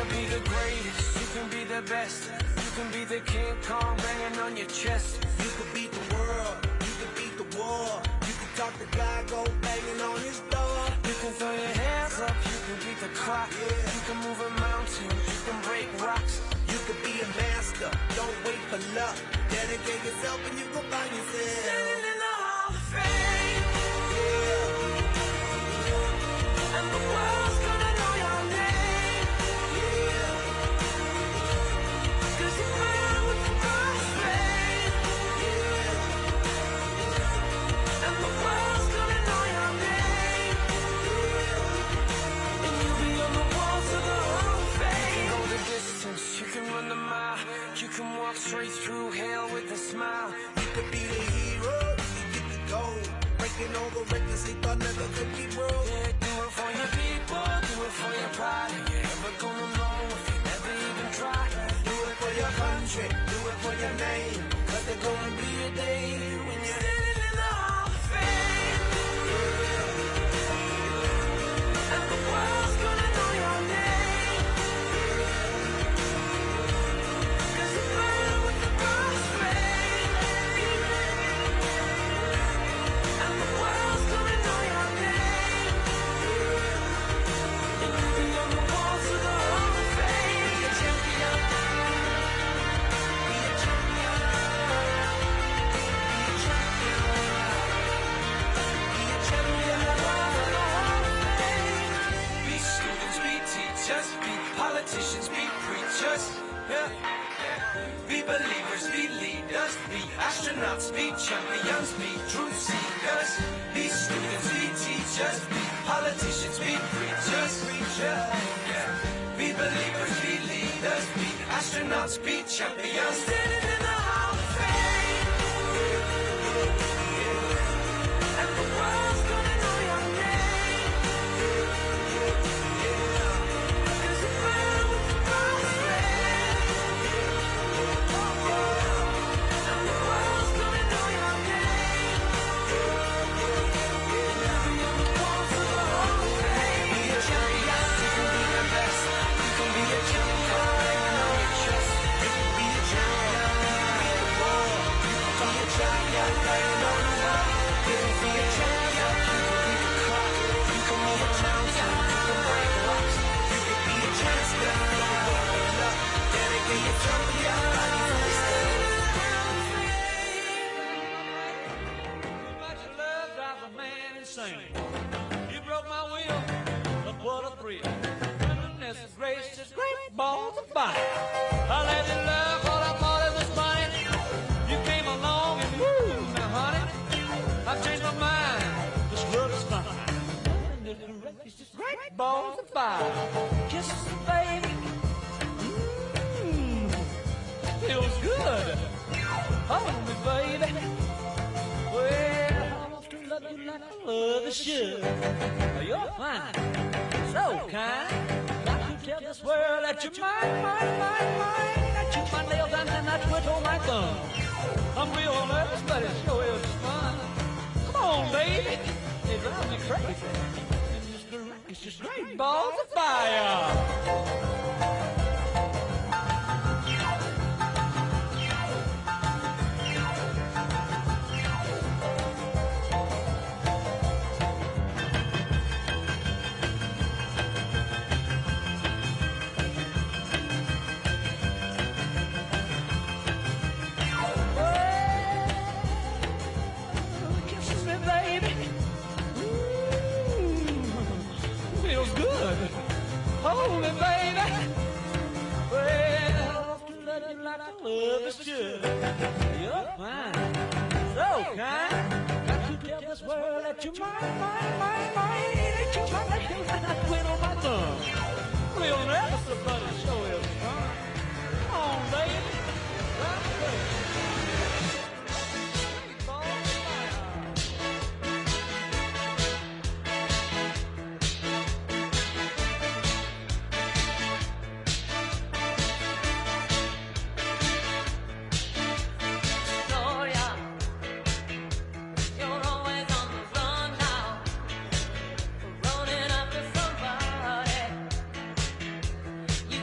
can be the greatest, you can be the best. You can be the King Kong banging on your chest. You can beat the world, you can beat the war. You can talk to God, go banging on his door. You can throw your hands up, you can beat the clock. Yeah. You can move a mountain, you can break rocks. You can be a master, don't wait for luck. Dedicate yourself and you can find yourself Standing in the Hall of Fame. Yeah. And the world's gonna know your name. Yeah. 'Cause you're born with the crossfade. Yeah. And the world's gonna know your name. And you'll be on the walls of the Hall of Fame. You can go the distance, you can run the mile. You can walk straight through hell with a smile. You could be the hero, you get the gold. Breaking all the records they thought never could be broke. Yeah, do it for your people, do it for your pride. And you're never gonna know if you never even try. Do it for your country, do it for your name. 'Cause there's gonna be a day when you're Standing in the Hall of Fame. And the world's gonna know your name. 'Cause you're born with the crossfade. And the world's gonna know your name. And you'll be on the walls of the Hall of Fame. Be a champion. Be a champion. Be a champion. Be a champion. The walls of the Hall of Fame. Be students, be teachers, be politicians, be preachers. Yeah. Be believers, be leaders, be astronauts, be champions, be truth seekers. Be students, be teachers, be politicians, be preachers. Yeah. Be believers, be leaders, be astronauts, be champions. Standing in the Hall of Fame. And the world's gonna know your name. 'Cause you're born with the crossfade. And the world's gonna know your name. You'll be on the walls of the Hall of Fame. Be a champion, you can be the best. You can be a champion, hanging on your chest. You can be a champion, you can beat the world. You can be a champion, hanging on the wall. You can be a champion, you can beat the clock. You can move a mountain, you can break rocks. You could be a champion, don't wait for luck. Dedicate yourself to your life. Too much love drives a man insane. You broke my will, but what a thrill. Goodness gracious, great balls of fire. I let you love all I thought it was funny. You came along and woo, now honey, I've changed my mind. This love is fine. Goodness gracious, great balls of fire. Kisses, baby. Feels good. Hold me, baby. Well, I want to love you like I love you should. You're fine, so kind. Got to tell this world that you're mine, mine, mine, mine. I chew my nails and then I twiddle my thumb. I'm real nervous, but it sure is fun. Come on, baby. It drives me crazy. It's just great balls of fire. Kisses me, baby. Feels good. Hold me, baby. Well, I want to love you like I love is should. You're fine, so kind. Got to tell this world that you're mine, mine, mine, mine. Ain't you my nails and I twiddle my thumb. Real nervous, but it sure is fun. Come on, baby. Right away. Great balls of fire. You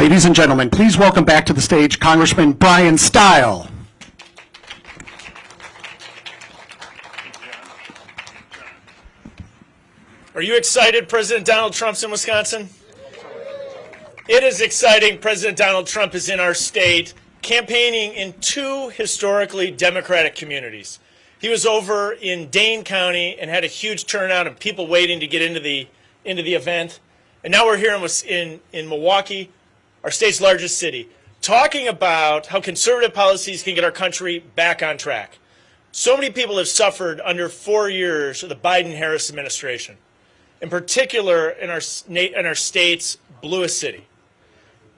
Ladies and gentlemen, please welcome back to the stage Congressman Brian Stile. Are you excited President Donald Trump's in Wisconsin? It is exciting. President Donald Trump is in our state campaigning in two historically Democratic communities. He was over in Dane County and had a huge turnout of people waiting to get into the event. And now we're here in Milwaukee, our state's largest city, talking about how conservative policies can get our country back on track. So many people have suffered under 4 years of the Biden-Harris administration, in particular in our state's bluest city.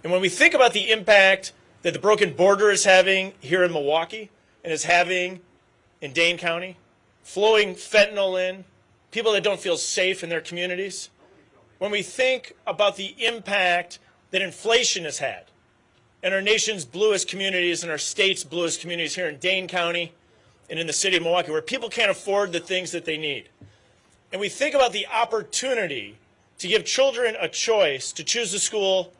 And when we think about the impact that the broken border is having here in Milwaukee and is having in Dane County, flowing fentanyl in, people that don't feel safe in their communities, when we think about the impact that inflation has had in our nation's bluest communities and our state's bluest communities here in Dane County and in the city of Milwaukee, where people can't afford the things that they need, and we think about the opportunity to give children a choice to choose the school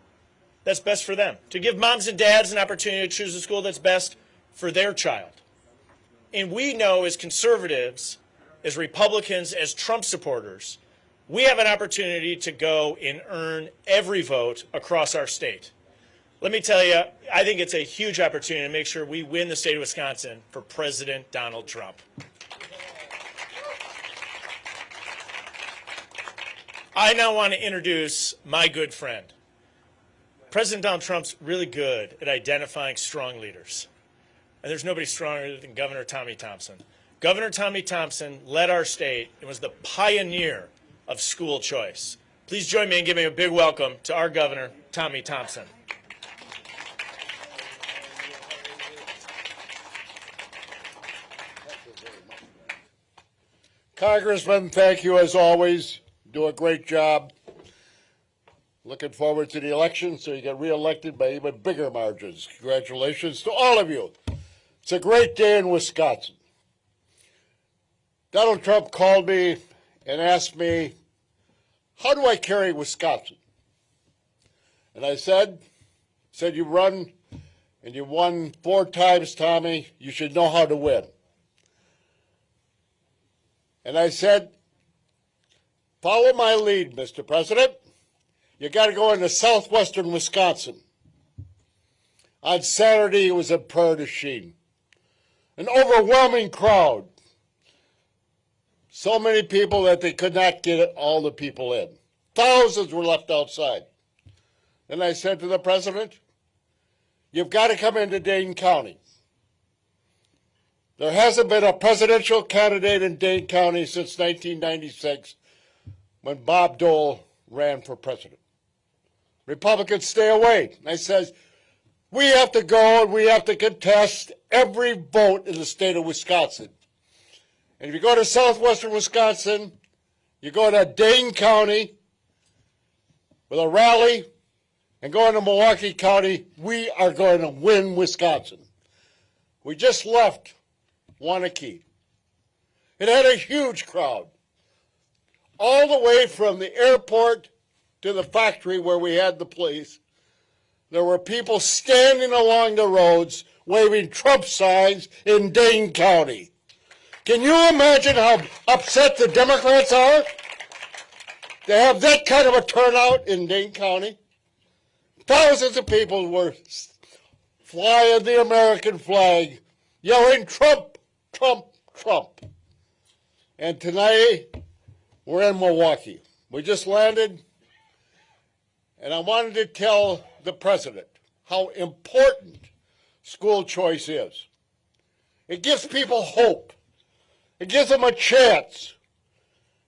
that's best for them, to give moms and dads an opportunity to choose the school that's best for their child. And we know as conservatives, as Republicans, as Trump supporters, we have an opportunity to go and earn every vote across our state. Let me tell you, I think it's a huge opportunity to make sure we win the state of Wisconsin for President Donald Trump. I now want to introduce my good friend. President Donald Trump's really good at identifying strong leaders. And there's nobody stronger than Governor Tommy Thompson. Governor Tommy Thompson led our state and was the pioneer of school choice. Please join me in giving a big welcome to our Governor, Tommy Thompson. Congressman, thank you as always. Do a great job. Looking forward to the election so you get reelected by even bigger margins. Congratulations to all of you. It's a great day in Wisconsin. Donald Trump called me and asked me, how do I carry Wisconsin? And I said, you run and you won 4 times, Tommy. You should know how to win. And I said, follow my lead, Mr. President. You got to go into southwestern Wisconsin. On Saturday, it was in Prairie du Chien. An overwhelming crowd. So many people that they could not get all the people in. Thousands were left outside. And I said to the president, you've got to come into Dane County. There hasn't been a presidential candidate in Dane County since 1996 when Bob Dole ran for president. Republicans stay away. I says, we have to go and we have to contest every vote in the state of Wisconsin. And if you go to southwestern Wisconsin, you go to Dane County with a rally and go into Milwaukee County, we are going to win Wisconsin. We just left Wanakee. It had a huge crowd. All the way from the airport to the factory where we had the place, there were people standing along the roads waving Trump signs in Dane County. Can you imagine how upset the Democrats are to have that kind of a turnout in Dane County? Thousands of people were flying the American flag, yelling Trump, Trump, Trump. And tonight, we're in Milwaukee. We just landed, and I wanted to tell the president how important school choice is. It gives people hope. It gives them a chance.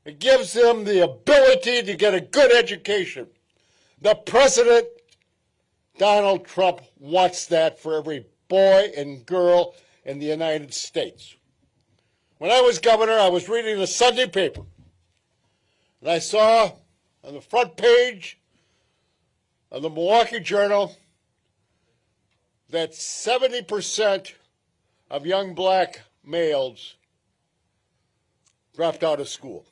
It gives them the ability to get a good education. The president, Donald Trump, wants that for every boy and girl in the United States. When I was governor, I was reading the Sunday paper. And I saw on the front page of the Milwaukee Journal that 70% of young black males dropped out of school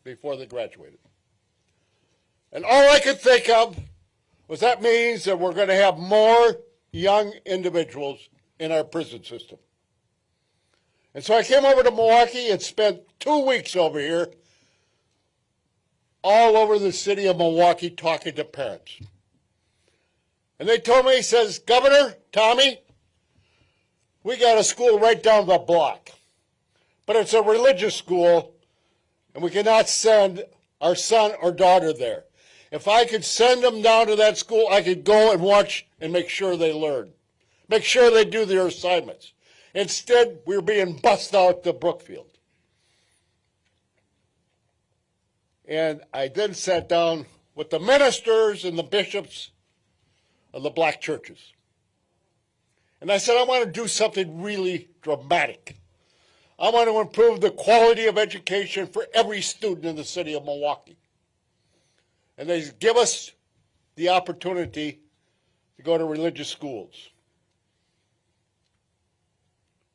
before they graduated. And all I could think of was that means that we're going to have more young individuals in our prison system. And so I came over to Milwaukee and spent 2 weeks over here all over the city of Milwaukee talking to parents. And they told me, he says, Governor, Tommy, we got a school right down the block, but it's a religious school, and we cannot send our son or daughter there. If I could send them down to that school, I could go and watch and make sure they learn, make sure they do their assignments. Instead, we're being bussed out to Brookfield. And I then sat down with the ministers and the bishops of the black churches. And I said, I want to do something really dramatic. I want to improve the quality of education for every student in the city of Milwaukee. And they give us the opportunity to go to religious schools.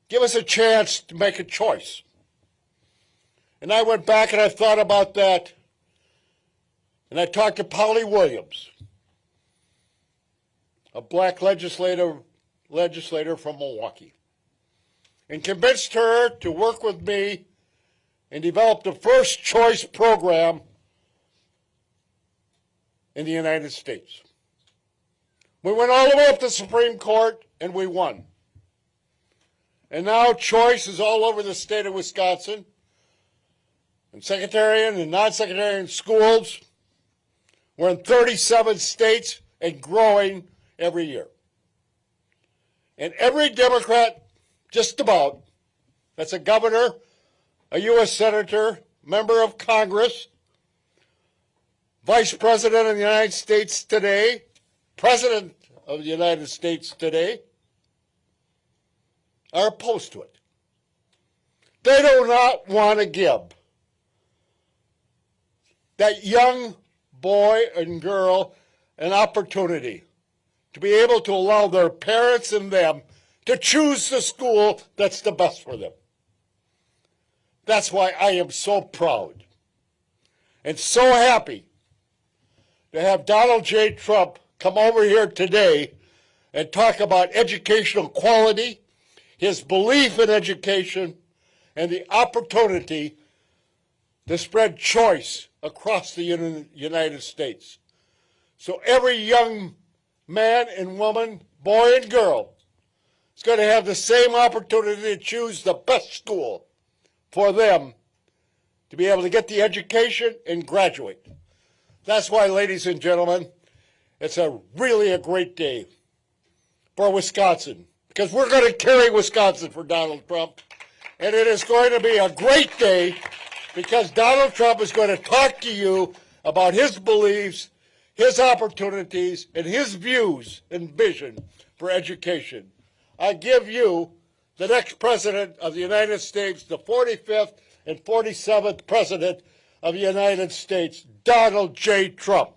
Give us a chance to make a choice. And I went back and I thought about that. And I talked to Polly Williams, a black legislator from Milwaukee, and convinced her to work with me and develop the first choice program in the United States. We went all the way up to the Supreme Court and we won. And now choice is all over the state of Wisconsin, in sectarian and non-sectarian schools. We're in 37 states and growing every year. And every Democrat, just about, that's a governor, a U.S. senator, member of Congress, vice president of the United States today, president of the United States today, are opposed to it. They do not want to give that young boy and girl an opportunity to be able to allow their parents and them to choose the school that's the best for them. That's why I am so proud and so happy to have Donald J. Trump come over here today and talk about educational quality, his belief in education, and the opportunity to spread choice across the United States. So every young man and woman, boy and girl, is going to have the same opportunity to choose the best school for them to be able to get the education and graduate. That's why, ladies and gentlemen, it's really a great day for Wisconsin, because we're going to carry Wisconsin for Donald Trump. And it is going to be a great day because Donald Trump is going to talk to you about his beliefs, his opportunities, and his views and vision for education. I give you the next president of the United States, the 45th and 47th president of the United States, Donald J. Trump.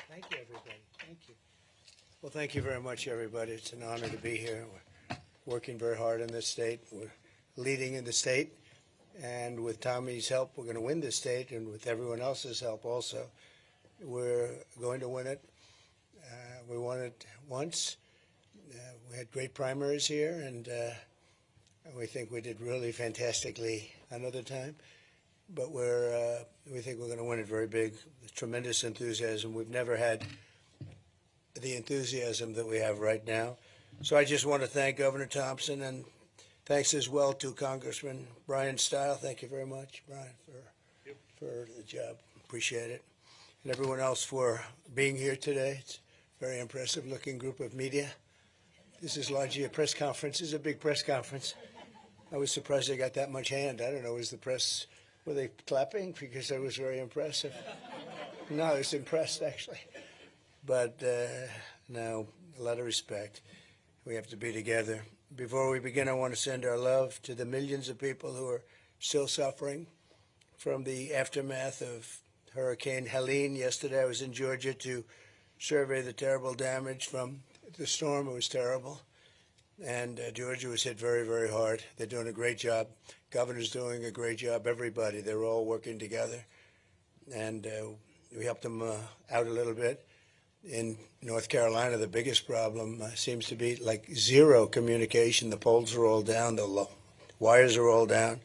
Thank you, everybody. Thank you. Well, thank you very much, everybody. It's an honor to be here. We're working very hard in this state. We're leading in the state. And with Tommy's help, we're going to win this state. And with everyone else's help also, we're going to win it. We won it once. We had great primaries here, and we think we did really fantastically another time. But we think we're going to win it very big. Tremendous enthusiasm. We've never had the enthusiasm that we have right now. So I just want to thank Governor Thompson, and thanks as well to Congressman Brian Stile. Thank you very much, Brian, for the job. Appreciate it. And everyone else for being here today. It's a very impressive looking group of media. This is largely a press conference. This is a big press conference. I was surprised they got that much hand. I don't know, was the press, were they clapping? Because that was very impressive. No, I was impressed, actually. But no, a lot of respect. We have to be together. Before we begin, I want to send our love to the millions of people who are still suffering from the aftermath of Hurricane Helene. Yesterday I was in Georgia to survey the terrible damage from the storm. It was terrible. And Georgia was hit very, very hard. They're doing a great job. Governor's doing a great job. Everybody, they're all working together. And we helped them out a little bit. In North Carolina, the biggest problem seems to be like zero communication. The poles are all down. The wires are all down.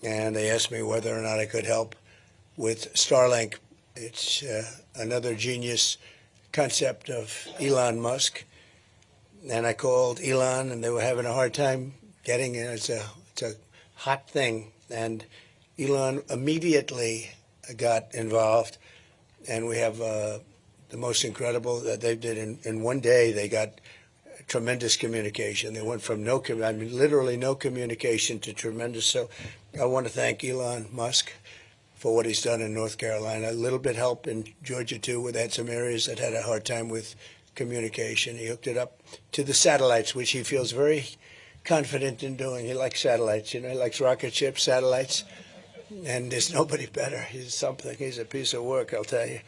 And they asked me whether or not I could help with Starlink. It's another genius concept of Elon Musk. And I called Elon, and they were having a hard time getting it. It's a hot thing. And Elon immediately got involved. And we have the most incredible that they did in one day. They got tremendous communication. They went from literally no communication to tremendous. So I want to thank Elon Musk for what he's done in North Carolina. A little bit help in Georgia, too, where they had some areas that had a hard time with communication. He hooked it up to the satellites, which he feels very confident in doing. He likes satellites, he likes rocket ships, satellites, and there's nobody better. He's something. He's a piece of work, I'll tell you.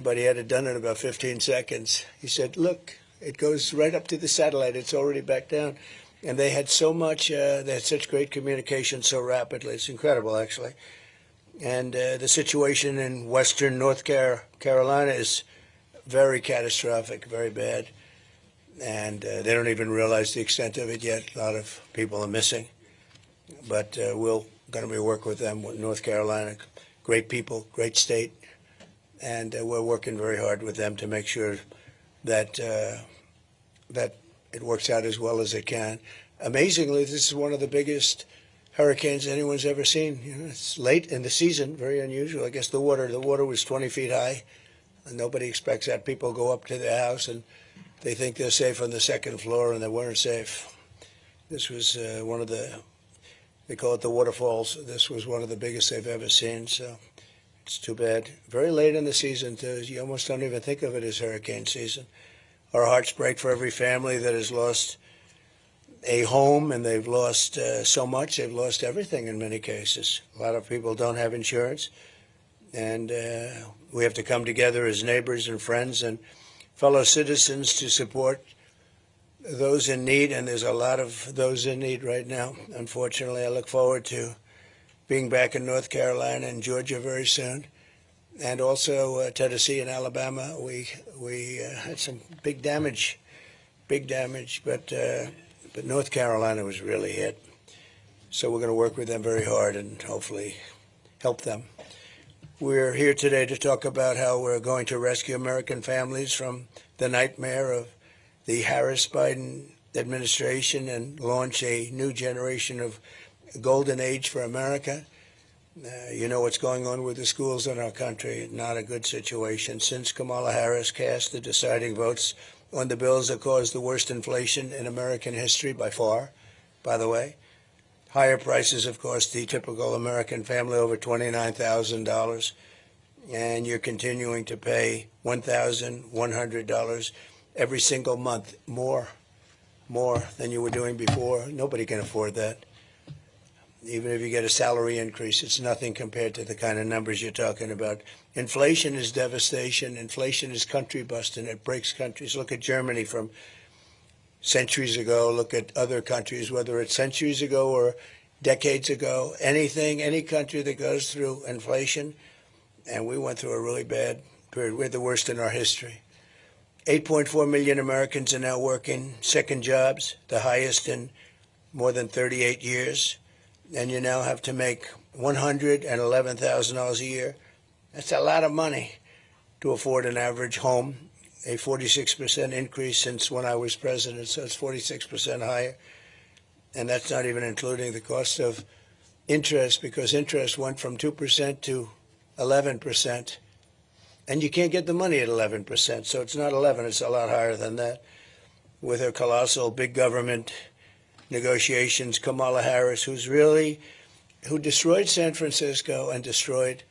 But he had it done in about 15 seconds. He said, look, it goes right up to the satellite. It's already back down. And they had so much, they had such great communication so rapidly. It's incredible, actually. And the situation in western North Carolina is very catastrophic, very bad. And they don't even realize the extent of it yet. A lot of people are missing. But we're going to be working with them, with North Carolina. Great people, great state. And we're working very hard with them to make sure that that it works out as well as it can. Amazingly, this is one of the biggest hurricanes anyone's ever seen. It's late in the season, very unusual. I guess the water was 20 feet high. And nobody expects that. People go up to their house and they think they're safe on the second floor, and they weren't safe. This was one of they call it the waterfalls. This was one of the biggest they've ever seen, so it's too bad. Very late in the season, too. You almost don't even think of it as hurricane season. Our hearts break for every family that has lost a home, and they've lost so much. They've lost everything in many cases. A lot of people don't have insurance, and we have to come together as neighbors and friends and fellow citizens to support those in need, and there's a lot of those in need right now. Unfortunately, I look forward to being back in North Carolina and Georgia very soon, and also Tennessee and Alabama. We had some big damage, but North Carolina was really hit. So we're going to work with them very hard and hopefully help them. We're here today to talk about how we're going to rescue American families from the nightmare of the Harris-Biden administration and launch a new generation of golden age for America. You know what's going on with the schools in our country. Not a good situation. Since Kamala Harris cast the deciding votes on the bills that caused the worst inflation in American history by far, by the way. Higher prices have cost the typical American family over $29,000, and you're continuing to pay $1,100 every single month, more than you were doing before. Nobody can afford that. Even if you get a salary increase, it's nothing compared to the kind of numbers you're talking about. Inflation is devastation. Inflation is country busting. It breaks countries. Look at Germany from centuries ago. Look at other countries, whether it's centuries ago or decades ago. Any country that goes through inflation, and we went through a really bad period. We're the worst in our history. 8.4 million Americans are now working second jobs, the highest in more than 38 years. And you now have to make $111,000 a year. That's a lot of money to afford an average home. A 46% increase since when I was president, so it's 46% higher. And that's not even including the cost of interest, because interest went from 2% to 11%. And you can't get the money at 11%, so it's not 11, it's a lot higher than that. With her colossal big government negotiations, Kamala Harris, who destroyed San Francisco and destroyed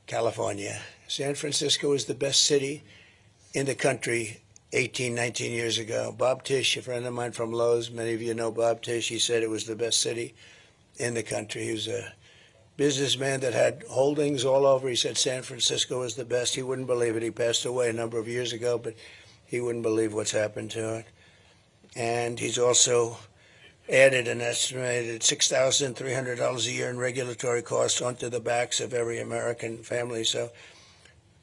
California. San Francisco is the best city in the country 18, 19 years ago. Bob Tisch, a friend of mine from Lowe's, many of you know Bob Tisch, he said it was the best city in the country. He was a businessman that had holdings all over. He said San Francisco was the best. He wouldn't believe it. He passed away a number of years ago, but he wouldn't believe what's happened to it. And he's also added an estimated $6,300 a year in regulatory costs onto the backs of every American family. So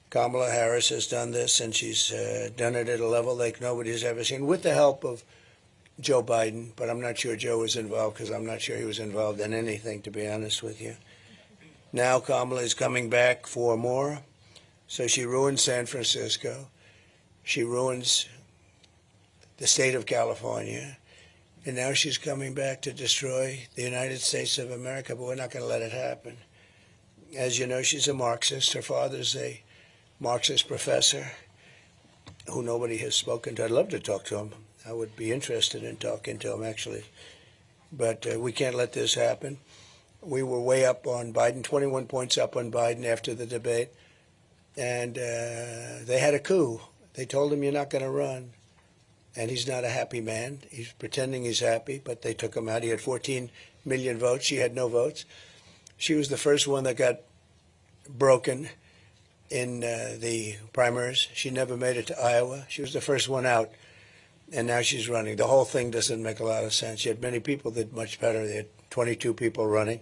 Kamala Harris has done this, and she's done it at a level like nobody's ever seen, with the help of Joe Biden. But I'm not sure Joe was involved, because I'm not sure he was involved in anything, to be honest with you. Now Kamala is coming back for more. So she ruins San Francisco. She ruins the state of California. And now she's coming back to destroy the United States of America, but we're not going to let it happen. As you know, she's a Marxist. Her father's a Marxist professor who nobody has spoken to. I'd love to talk to him. I would be interested in talking to him, actually. But we can't let this happen. We were way up on Biden, 21 points up on Biden after the debate. And they had a coup. They told him, you're not going to run. And he's not a happy man. He's pretending he's happy, but they took him out. He had 14 million votes. She had no votes. She was the first one that got broken in the primaries. She never made it to Iowa. She was the first one out, and now she's running. The whole thing doesn't make a lot of sense. She had many people that did much better. They had 22 people running,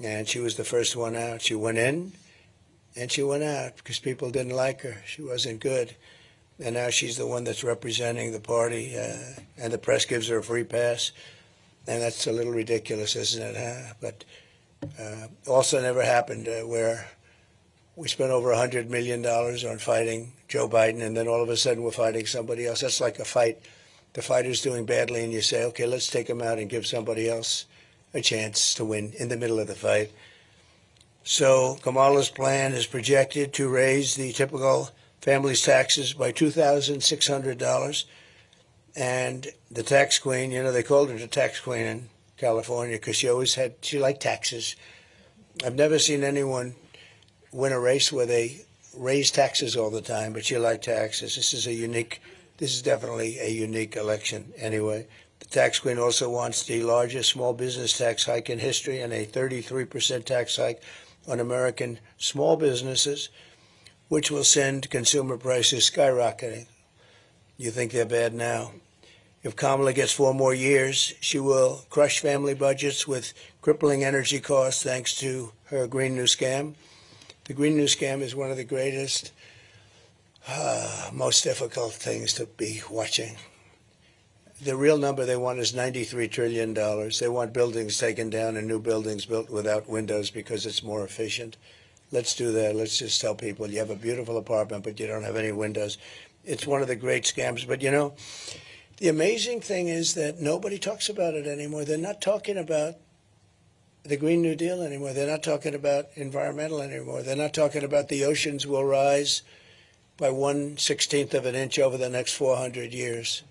and she was the first one out. She went in, and she went out because people didn't like her. She wasn't good. And now she's the one that's representing the party, and the press gives her a free pass. And that's a little ridiculous, isn't it? Huh? But also never happened where we spent over $100 million on fighting Joe Biden, and then all of a sudden we're fighting somebody else. That's like a fight. The fighter's doing badly, and you say, okay, let's take him out and give somebody else a chance to win in the middle of the fight. So Kamala's plan is projected to raise the typical family's taxes by $2,600. And the tax queen, you know, they called her the tax queen in California because she liked taxes. I've never seen anyone win a race where they raise taxes all the time, but she liked taxes. This is definitely a unique election anyway. The tax queen also wants the largest small business tax hike in history and a 33% tax hike on American small businesses, which will send consumer prices skyrocketing. You think they're bad now. If Kamala gets 4 more years, she will crush family budgets with crippling energy costs thanks to her Green New Scam. The Green New Scam is one of the greatest, most difficult things to be watching. The real number they want is $93 trillion. They want buildings taken down and new buildings built without windows because it's more efficient. Let's do that. Let's just tell people you have a beautiful apartment, but you don't have any windows. It's one of the great scams. But, you know, the amazing thing is that nobody talks about it anymore. They're not talking about the Green New Deal anymore. They're not talking about environmental anymore. They're not talking about the oceans will rise by 1/16 of an inch over the next 400 years.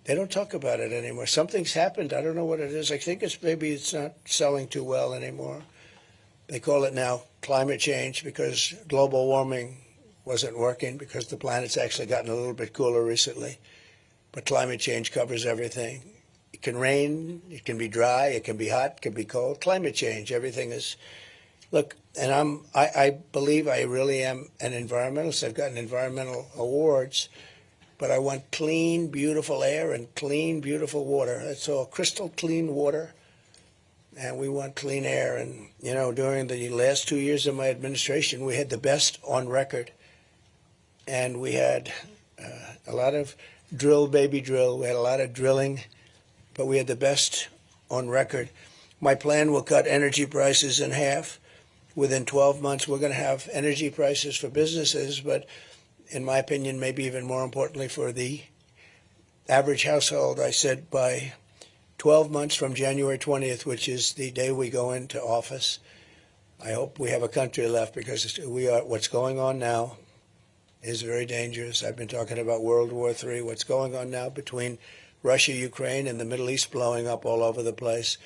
They don't talk about it anymore. Something's happened. I don't know what it is. I think maybe it's not selling too well anymore. They call it now climate change because global warming wasn't working because the planet's actually gotten a little bit cooler recently. But climate change covers everything. It can rain, it can be dry, it can be hot, it can be cold. Climate change, everything is. Look, and I believe I really am an environmentalist. I've gotten environmental awards, but I want clean, beautiful air and clean, beautiful water. That's all, crystal clean water. And we want clean air. And, you know, during the last 2 years of my administration, we had the best on record. And we had a lot of baby drill. We had a lot of drilling, but we had the best on record. My plan will cut energy prices in half. Within 12 months, we're going to have energy prices for businesses, but in my opinion, maybe even more importantly for the average household, I said by 12 months from January 20th, which is the day we go into office, I hope we have a country left because what's going on now is very dangerous. I've been talking about World War III. What's going on now between Russia, Ukraine, and the Middle East blowing up all over the place.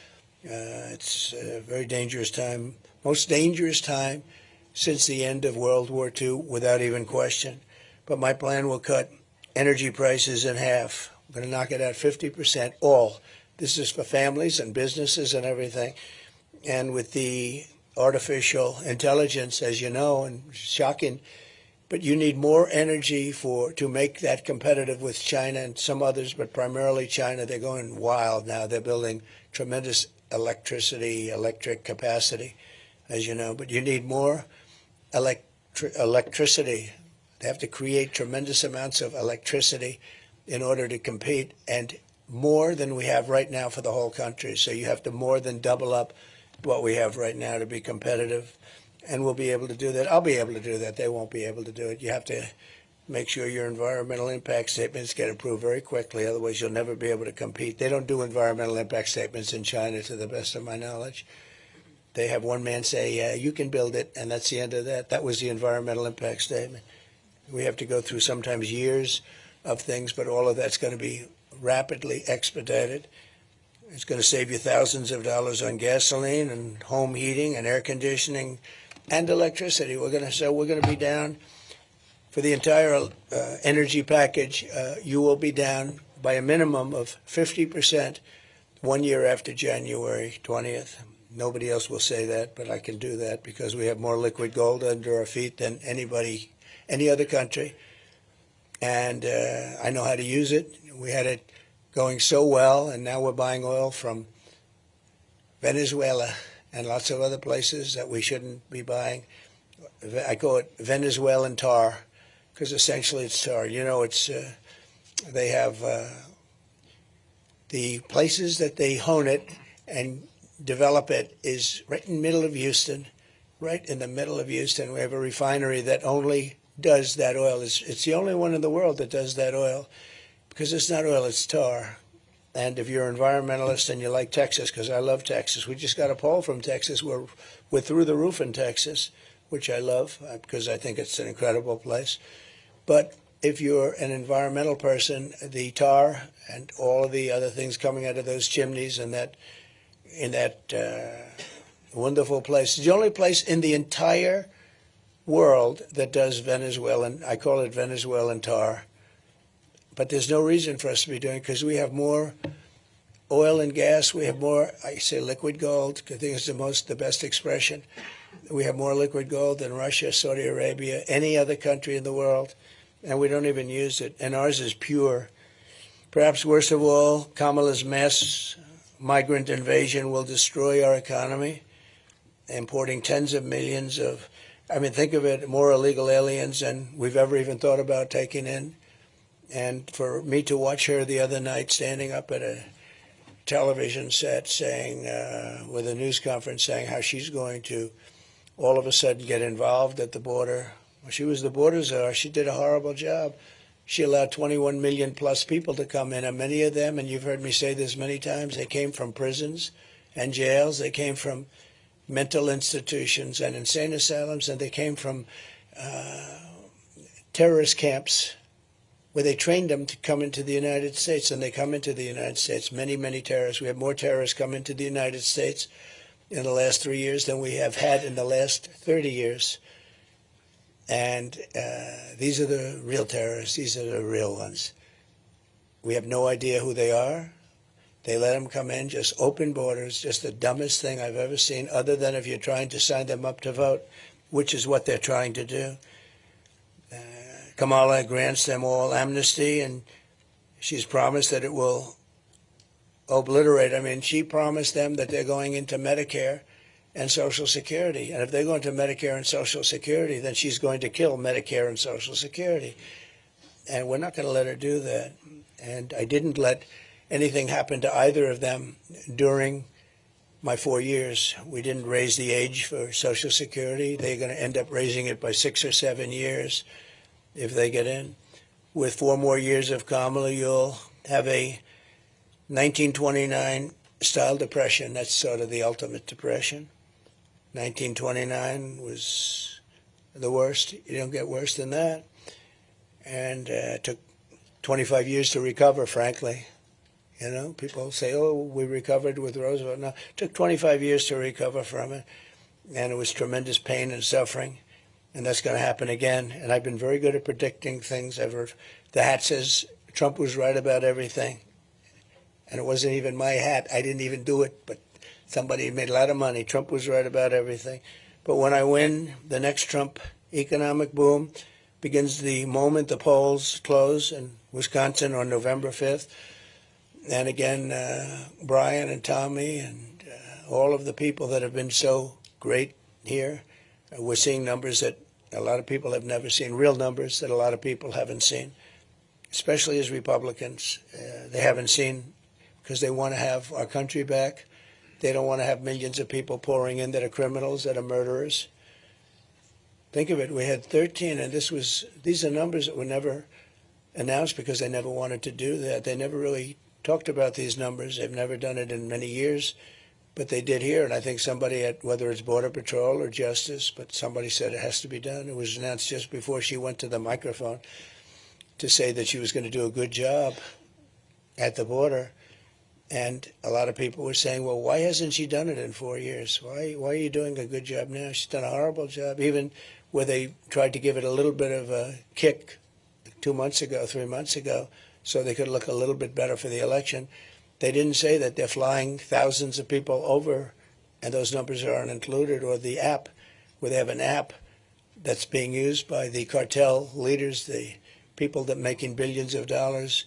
It's a very dangerous time, most dangerous time since the end of World War II, without even question. But my plan will cut energy prices in half. I'm going to knock it out 50%, all. This is for families and businesses and everything. And with the artificial intelligence, as you know, and shocking. But you need more energy to make that competitive with China and some others, but primarily China. They're going wild now. They're building tremendous electric capacity, as you know. But you need more electricity. They have to create tremendous amounts of electricity in order to compete, and more than we have right now for the whole country. So you have to more than double up what we have right now to be competitive. And we'll be able to do that. I'll be able to do that. They won't be able to do it. You have to make sure your environmental impact statements get approved very quickly. Otherwise, you'll never be able to compete. They don't do environmental impact statements in China, to the best of my knowledge. They have one man say, yeah, you can build it, and that's the end of that. That was the environmental impact statement. We have to go through sometimes years of things, but all of that's going to be rapidly expedited. It's going to save you thousands of dollars on gasoline and home heating and air conditioning and electricity. We're going to be down for the entire energy package. You will be down by a minimum of 50% 1 year after January 20th. Nobody else will say that, but I can do that because we have more liquid gold under our feet than any other country. And I know how to use it. We had it going so well, and now we're buying oil from Venezuela and lots of other places that we shouldn't be buying. I call it Venezuelan tar because essentially it's tar. You know, they have the places that they hone it and develop it is right in the middle of Houston, right in the middle of Houston. We have a refinery that only does that oil. It's the only one in the world that does that oil because it's not oil, it's tar. And if you're an environmentalist and you like Texas, because I love Texas, we just got a poll from Texas. We're through the roof in Texas, which I love because I think it's an incredible place. But if you're an environmental person, the tar and all of the other things coming out of those chimneys and in that wonderful place, it's the only place in the entire world that does Venezuelan, I call it Venezuelan tar. But there's no reason for us to be doing it because we have more oil and gas. We have more, I say liquid gold, I think it's the best expression. We have more liquid gold than Russia, Saudi Arabia, any other country in the world, and we don't even use it. And ours is pure. Perhaps worst of all, Kamala's mass migrant invasion will destroy our economy, importing tens of millions of, think of it, more illegal aliens than we've ever even thought about taking in. And for me to watch her the other night standing up at a television set saying, with a news conference saying how she's going to all of a sudden get involved at the border. Well, she was the border czar. She did a horrible job. She allowed 21 million plus people to come in, and many of them, and you've heard me say this many times, they came from prisons and jails. They came from mental institutions and insane asylums, and they came from terrorist camps where they trained them to come into the United States, and they come into the United States. Many, many terrorists. We have more terrorists come into the United States in the last 3 years than we have had in the last 30 years. And these are the real terrorists. These are the real ones. We have no idea who they are. They let them come in, just open borders, just the dumbest thing I've ever seen, other than if you're trying to sign them up to vote, which is what they're trying to do. Kamala grants them all amnesty, and she's promised that it will obliterate. She promised them that they're going into Medicare and Social Security. And if they go into Medicare and Social Security, then she's going to kill Medicare and Social Security. And we're not going to let her do that. And I didn't let anything happen to either of them during my 4 years. We didn't raise the age for Social Security. They're going to end up raising it by 6 or 7 years if they get in. With 4 more years of Kamala, you'll have a 1929 style depression. That's sort of the ultimate depression. 1929 was the worst. You don't get worse than that. And it took 25 years to recover, frankly. You know, people say, oh, we recovered with Roosevelt. No, it took 25 years to recover from it. And it was tremendous pain and suffering. And that's going to happen again. And I've been very good at predicting things. The hat says Trump was right about everything. And it wasn't even my hat. I didn't even do it. But Somebody made a lot of money. Trump was right about everything. But when I win, the next Trump economic boom begins the moment the polls close in Wisconsin on November 5th. And again, Brian and Tommy and all of the people that have been so great here, we're seeing numbers that a lot of people have never seen, real numbers that a lot of people haven't seen, especially as Republicans. They haven't seen because they want to have our country back. They don't want to have millions of people pouring in that are criminals, that are murderers. Think of it. We had 13, and these are numbers that were never announced because they never wanted to do that. They never really talked about these numbers. They've never done it in many years, but they did here. And I think somebody at, whether it's Border Patrol or Justice, but somebody said it has to be done. It was announced just before she went to the microphone to say that she was going to do a good job at the border. And a lot of people were saying, well, why hasn't she done it in 4 years? Why are you doing a good job now? She's done a horrible job, even where they tried to give it a little bit of a kick 2 months ago, 3 months ago, so they could look a little bit better for the election. They didn't say that they're flying thousands of people over, and those numbers aren't included, or the app, where they have an app that's being used by the cartel leaders, the people that are making billions of dollars.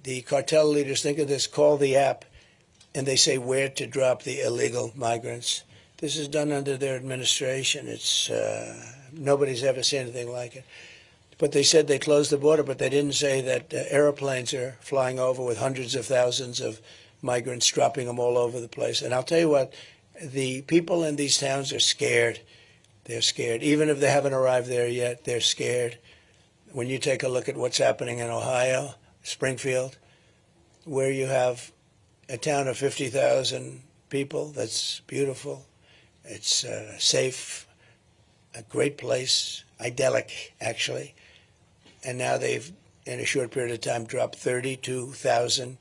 The cartel leaders, think of this, call the app, and they say where to drop the illegal migrants. This is done under their administration. It's nobody's ever seen anything like it. But they said they closed the border, but they didn't say that airplanes are flying over with hundreds of thousands of migrants, dropping them all over the place. And I'll tell you what, the people in these towns are scared. They're scared. Even if they haven't arrived there yet, they're scared. When you take a look at what's happening in Ohio, Springfield, where you have a town of 50,000 people, that's beautiful. It's safe, a great place, idyllic, actually. And now they've, in a short period of time, dropped 32,000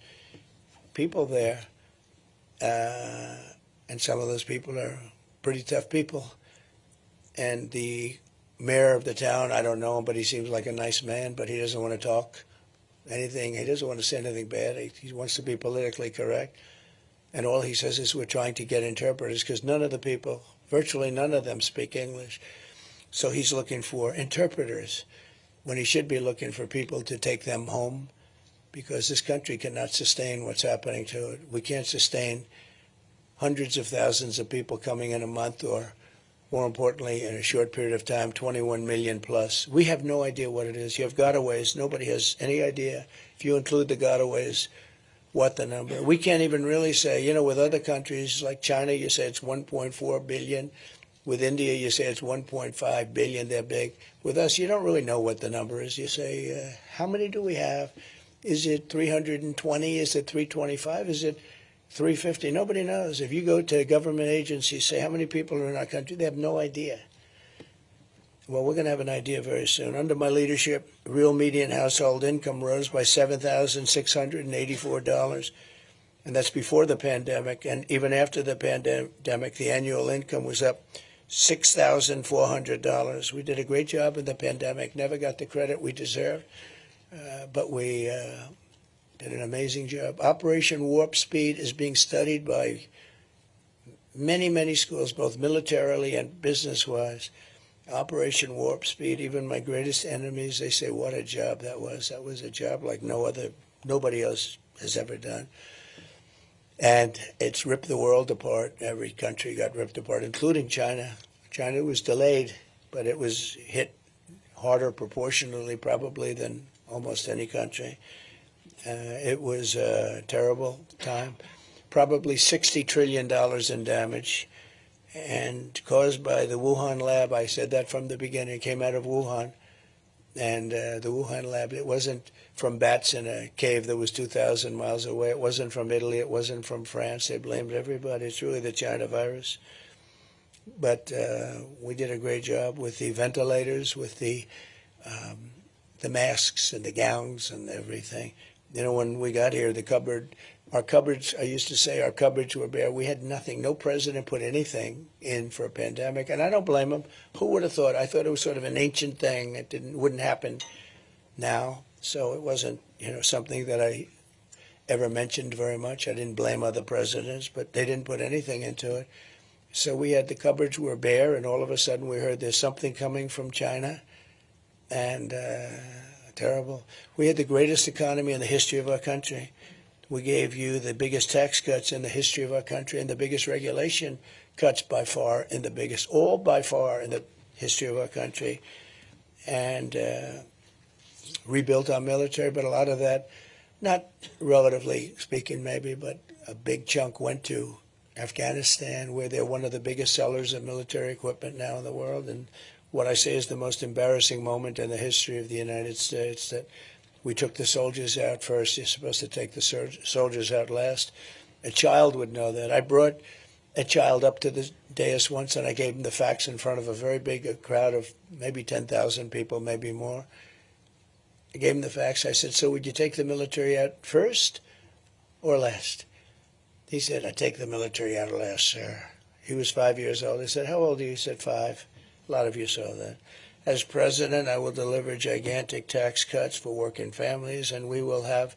people there. And some of those people are pretty tough people. And the mayor of the town, I don't know him, but he seems like a nice man, but he doesn't want to talk anything. He doesn't want to say anything bad. He wants to be politically correct. And all he says is we're trying to get interpreters because none of the people, virtually none of them speak English. So he's looking for interpreters when he should be looking for people to take them home because this country cannot sustain what's happening to it. We can't sustain hundreds of thousands of people coming in a month or, more importantly, in a short period of time, 21 million plus. We have no idea what it is. You have gotaways. Nobody has any idea. If you include the gotaways, what the number. We can't even really say, you know, with other countries like China, you say it's 1.4 billion. With India, you say it's 1.5 billion. They're big. With us, you don't really know what the number is. You say, how many do we have? Is it 320? Is it 325? Is it 350? Nobody knows. If you go to government agencies, say how many people are in our country, they have no idea. Well, we're going to have an idea very soon. Under my leadership, real median household income rose by $7,684, and that's before the pandemic. And even after the pandemic, the annual income was up $6,400. We did a great job in the pandemic, never got the credit we deserved, but we did an amazing job. Operation Warp Speed is being studied by many, many schools, both militarily and business-wise. Operation Warp Speed, even my greatest enemies, they say, what a job that was. That was a job like nobody else has ever done. And it's ripped the world apart. Every country got ripped apart, including China. China was delayed, but it was hit harder proportionally probably than almost any country. It was a terrible time. Probably $60 trillion in damage, and caused by the Wuhan lab. I said that from the beginning. It came out of Wuhan. And the Wuhan lab, it wasn't from bats in a cave that was 2,000 miles away. It wasn't from Italy. It wasn't from France. They blamed everybody. It's really the China virus. But we did a great job with the ventilators, with the masks and the gowns and everything. You know, when we got here, our cupboards, I used to say our cupboards were bare. We had nothing. No president put anything in for a pandemic, and I don't blame him. Who would have thought? I thought it was sort of an ancient thing. It wouldn't happen now, so it wasn't, something that I ever mentioned very much. I didn't blame other presidents, but they didn't put anything into it. So we had the cupboards were bare, and all of a sudden we heard there's something coming from China, and terrible. We had the greatest economy in the history of our country. We gave you the biggest tax cuts in the history of our country and the biggest regulation cuts by far in the biggest, all by far in the history of our country, and rebuilt our military, but a lot of that, not relatively speaking maybe, but a big chunk went to Afghanistan, where they're one of the biggest sellers of military equipment now in the world. And what I say is the most embarrassing moment in the history of the United States, that we took the soldiers out first. You're supposed to take the soldiers out last. A child would know that. I brought a child up to the dais once, and I gave him the facts in front of a very big crowd of maybe 10,000 people, maybe more. I gave him the facts. I said, so would you take the military out first or last? He said, I'd take the military out last, sir. He was 5 years old. I said, how old are you? He said, 5. A lot of you saw that. As president, I will deliver gigantic tax cuts for working families, and we will have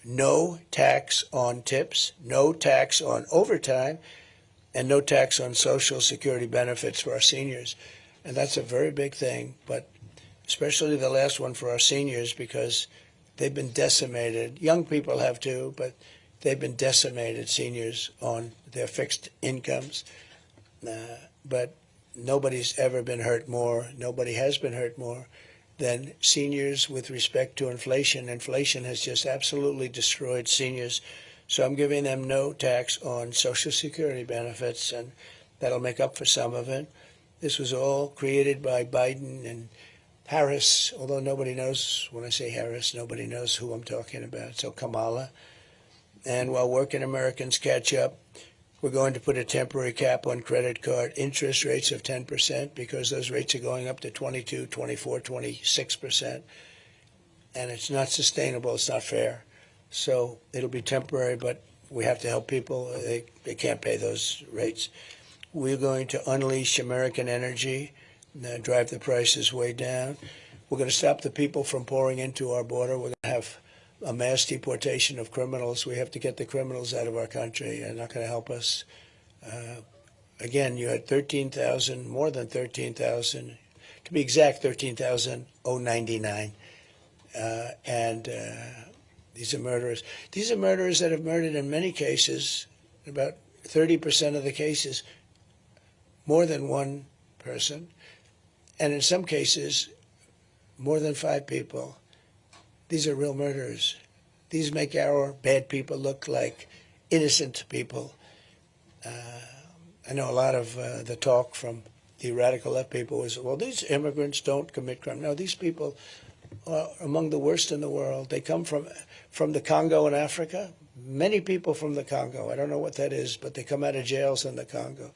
no tax on tips, no tax on overtime, and no tax on Social Security benefits for our seniors. And that's a very big thing, but especially the last one for our seniors, because they've been decimated. Young people have too, but they've been decimated, seniors, on their fixed incomes. But nobody's ever been hurt more, nobody has been hurt more than seniors with respect to inflation. Inflation has just absolutely destroyed seniors. So I'm giving them no tax on Social Security benefits, and that'll make up for some of it. This was all created by Biden and Harris, although nobody knows, when I say Harris, nobody knows who I'm talking about. So Kamala. And while working Americans catch up, we're going to put a temporary cap on credit card interest rates of 10%, because those rates are going up to 22, 24, 26%. And it's not sustainable. It's not fair. So it'll be temporary, but we have to help people. They can't pay those rates. We're going to unleash American energy, drive the prices way down. We're going to stop the people from pouring into our border. We're going to have a mass deportation of criminals. We have to get the criminals out of our country. They're not going to help us. Again, you had 13,000, more than 13,000, to be exact, 13,099. These are murderers. These are murderers that have murdered, in many cases, about 30% of the cases, more than one person. And in some cases, more than 5 people. These are real murderers. These make our bad people look like innocent people. I know a lot of the talk from the radical left people was, well, these immigrants don't commit crime. No, these people are among the worst in the world. They come from the Congo in Africa. Many people from the Congo. I don't know what that is, but they come out of jails in the Congo.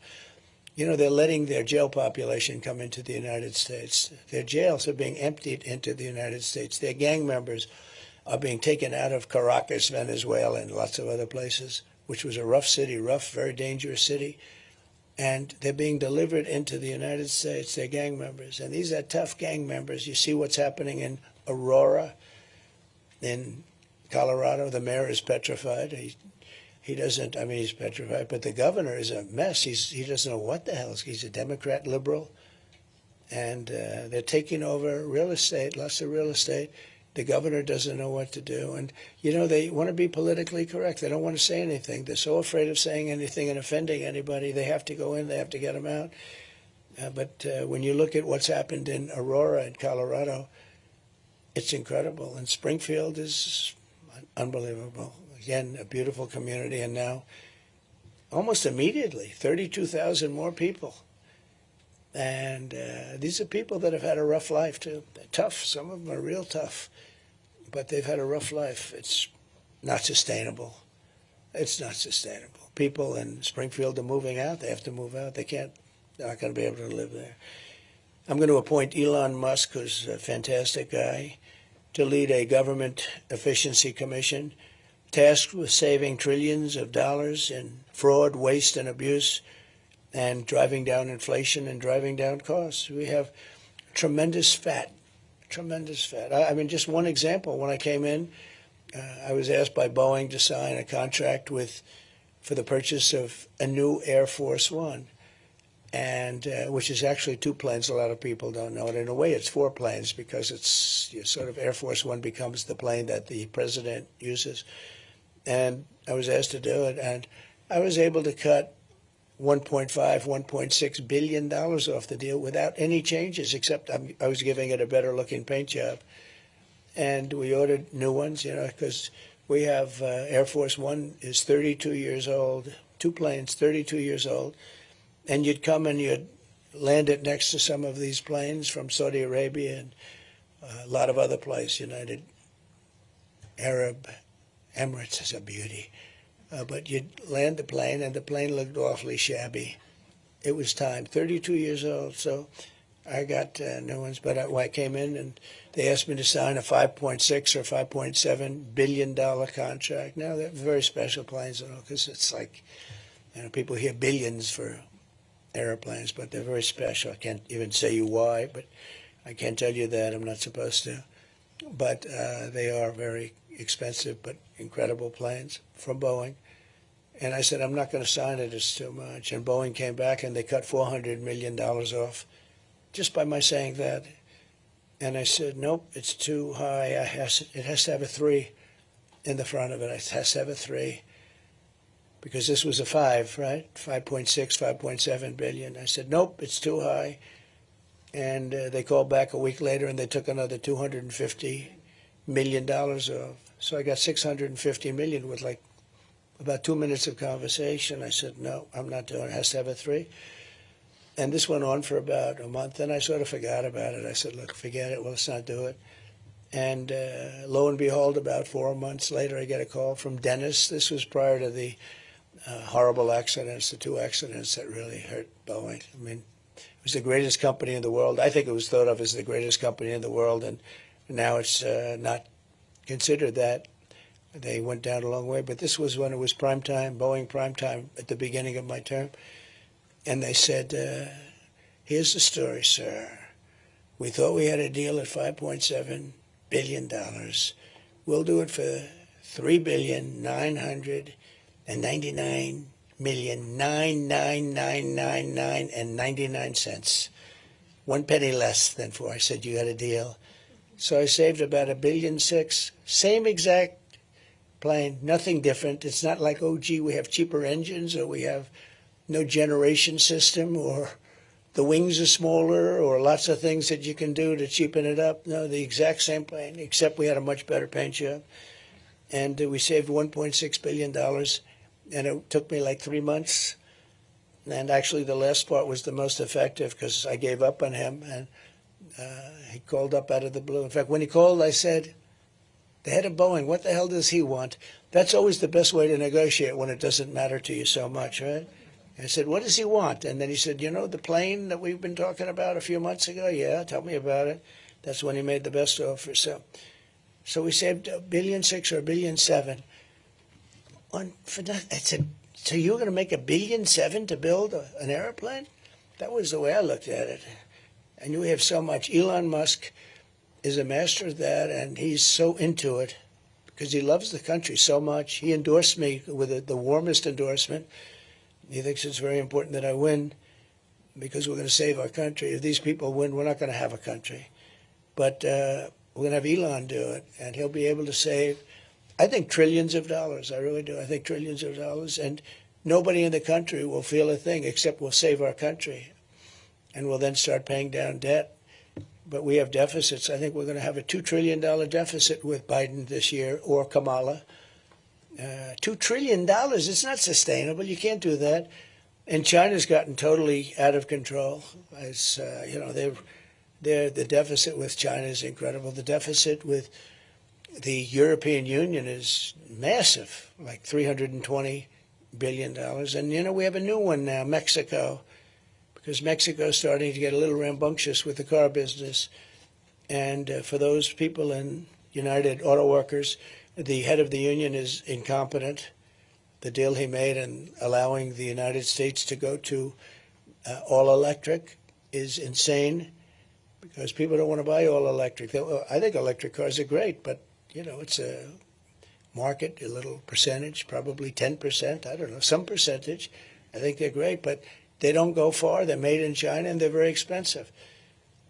You know, they're letting their jail population come into the United States. Their jails are being emptied into the United States. Their gang members are being taken out of Caracas, Venezuela, and lots of other places, which was a rough city, rough, very dangerous city. And they're being delivered into the United States. They're gang members. And these are tough gang members. You see what's happening in Aurora, in Colorado. The mayor is petrified. He doesn't, I mean, he's petrified, but the governor is a mess. He doesn't know what the hell. He's a Democrat liberal, and they're taking over real estate, lots of real estate. The governor doesn't know what to do. And, you know, they want to be politically correct. They don't want to say anything. They're so afraid of saying anything and offending anybody. They have to go in. They have to get them out. But when you look at what's happened in Aurora, in Colorado, it's incredible. And Springfield is unbelievable. Again, a beautiful community, and now almost immediately, 32,000 more people. And these are people that have had a rough life, too. They're tough. Some of them are real tough, but they've had a rough life. It's not sustainable. It's not sustainable. People in Springfield are moving out. They have to move out. They're not going to be able to live there. I'm going to appoint Elon Musk, who's a fantastic guy, to lead a government efficiency commission tasked with saving trillions of dollars in fraud, waste, and abuse, and driving down inflation and driving down costs. We have tremendous fat. I mean, just one example. When I came in, I was asked by Boeing to sign a contract for the purchase of a new Air Force One, and which is actually 2 planes. A lot of people don't know it. In a way, it's 4 planes because it's sort of Air Force One becomes the plane that the president uses. And I was asked to do it, and I was able to cut $1.6 billion off the deal without any changes, except I was giving it a better-looking paint job. And we ordered new ones, because we have Air Force One is 32 years old, 2 planes, 32 years old. And you'd come and you'd land it next to some of these planes from Saudi Arabia and a lot of other places, United Arab Emirates is a beauty. But you'd land the plane, and the plane looked awfully shabby. It was time, 32 years old, so I got new ones. But I came in, and they asked me to sign a $5.6 or $5.7 billion contract. Now, they're very special planes, because it's like, people hear billions for airplanes, but they're very special. I can't even say you why, but I can't tell you that. I'm not supposed to. But they are very expensive but incredible planes from Boeing. And I said, I'm not going to sign it. It's too much. And Boeing came back, and they cut $400 million off just by my saying that. And I said, nope, it's too high. It has to have a 3 in the front of it. It has to have a 3. Because this was a 5, right? 5.6, 5.7 billion. I said, nope, it's too high. And they called back a week later, and they took another $250 million off. So I got $650 million with like about 2 minutes of conversation. I said, no, I'm not doing it. It has to have a 3. And this went on for about a month, and I sort of forgot about it. I said, look, forget it. Well, let's not do it. And lo and behold, about 4 months later, I get a call from Dennis. This was prior to the horrible accidents, the 2 accidents that really hurt Boeing. I mean, it was the greatest company in the world. I think it was thought of as the greatest company in the world, and now it's not considered that. They went down a long way, but this was when it was prime time, Boeing prime time at the beginning of my term. And they said, here's the story, sir. We thought we had a deal at $5.7 billion. We'll do it for $3,999,999,999.99. 1 penny less than 4. I said, you got a deal. So I saved about $1.6 billion. Same exact plane, nothing different. It's not like, oh, gee, we have cheaper engines, or we have no generation system, or the wings are smaller, or lots of things that you can do to cheapen it up. No, the exact same plane, except we had a much better paint job. And we saved $1.6 billion, and it took me like 3 months. And actually, the last part was the most effective, because I gave up on him, and he called up out of the blue. In fact, when he called, I said, the head of Boeing, what the hell does he want? That's always the best way to negotiate when it doesn't matter to you so much, right? I said, what does he want? And then he said, the plane that we've been talking about a few months ago? Yeah, tell me about it. That's when he made the best offer. So we saved $1.6 billion or $1.7 billion. For that. I said, so you're going to make $1.7 billion to build an airplane? That was the way I looked at it. And we have so much. Elon Musk is a master of that, and he's so into it because he loves the country so much. He endorsed me with the warmest endorsement. He thinks it's very important that I win because we're going to save our country. If these people win, we're not going to have a country. But we're going to have Elon do it, and he'll be able to save, I think, trillions of dollars. I really do. I think trillions of dollars. And nobody in the country will feel a thing except we'll save our country. And we'll then start paying down debt. But we have deficits. I think we're going to have a $2 trillion deficit with Biden this year, or Kamala. $2 trillion, it's not sustainable. You can't do that. And China's gotten totally out of control. As the deficit with China is incredible. The deficit with the European Union is massive, like $320 billion. And, we have a new one now, Mexico, because Mexico is starting to get a little rambunctious with the car business. And for those people in United Auto Workers, the head of the union is incompetent. The deal he made in allowing the United States to go to all electric is insane because people don't want to buy all electric. I think electric cars are great, but, it's market, a little percentage, probably 10%, I don't know, some percentage. I think they're great, but they don't go far. They're made in China, and they're very expensive.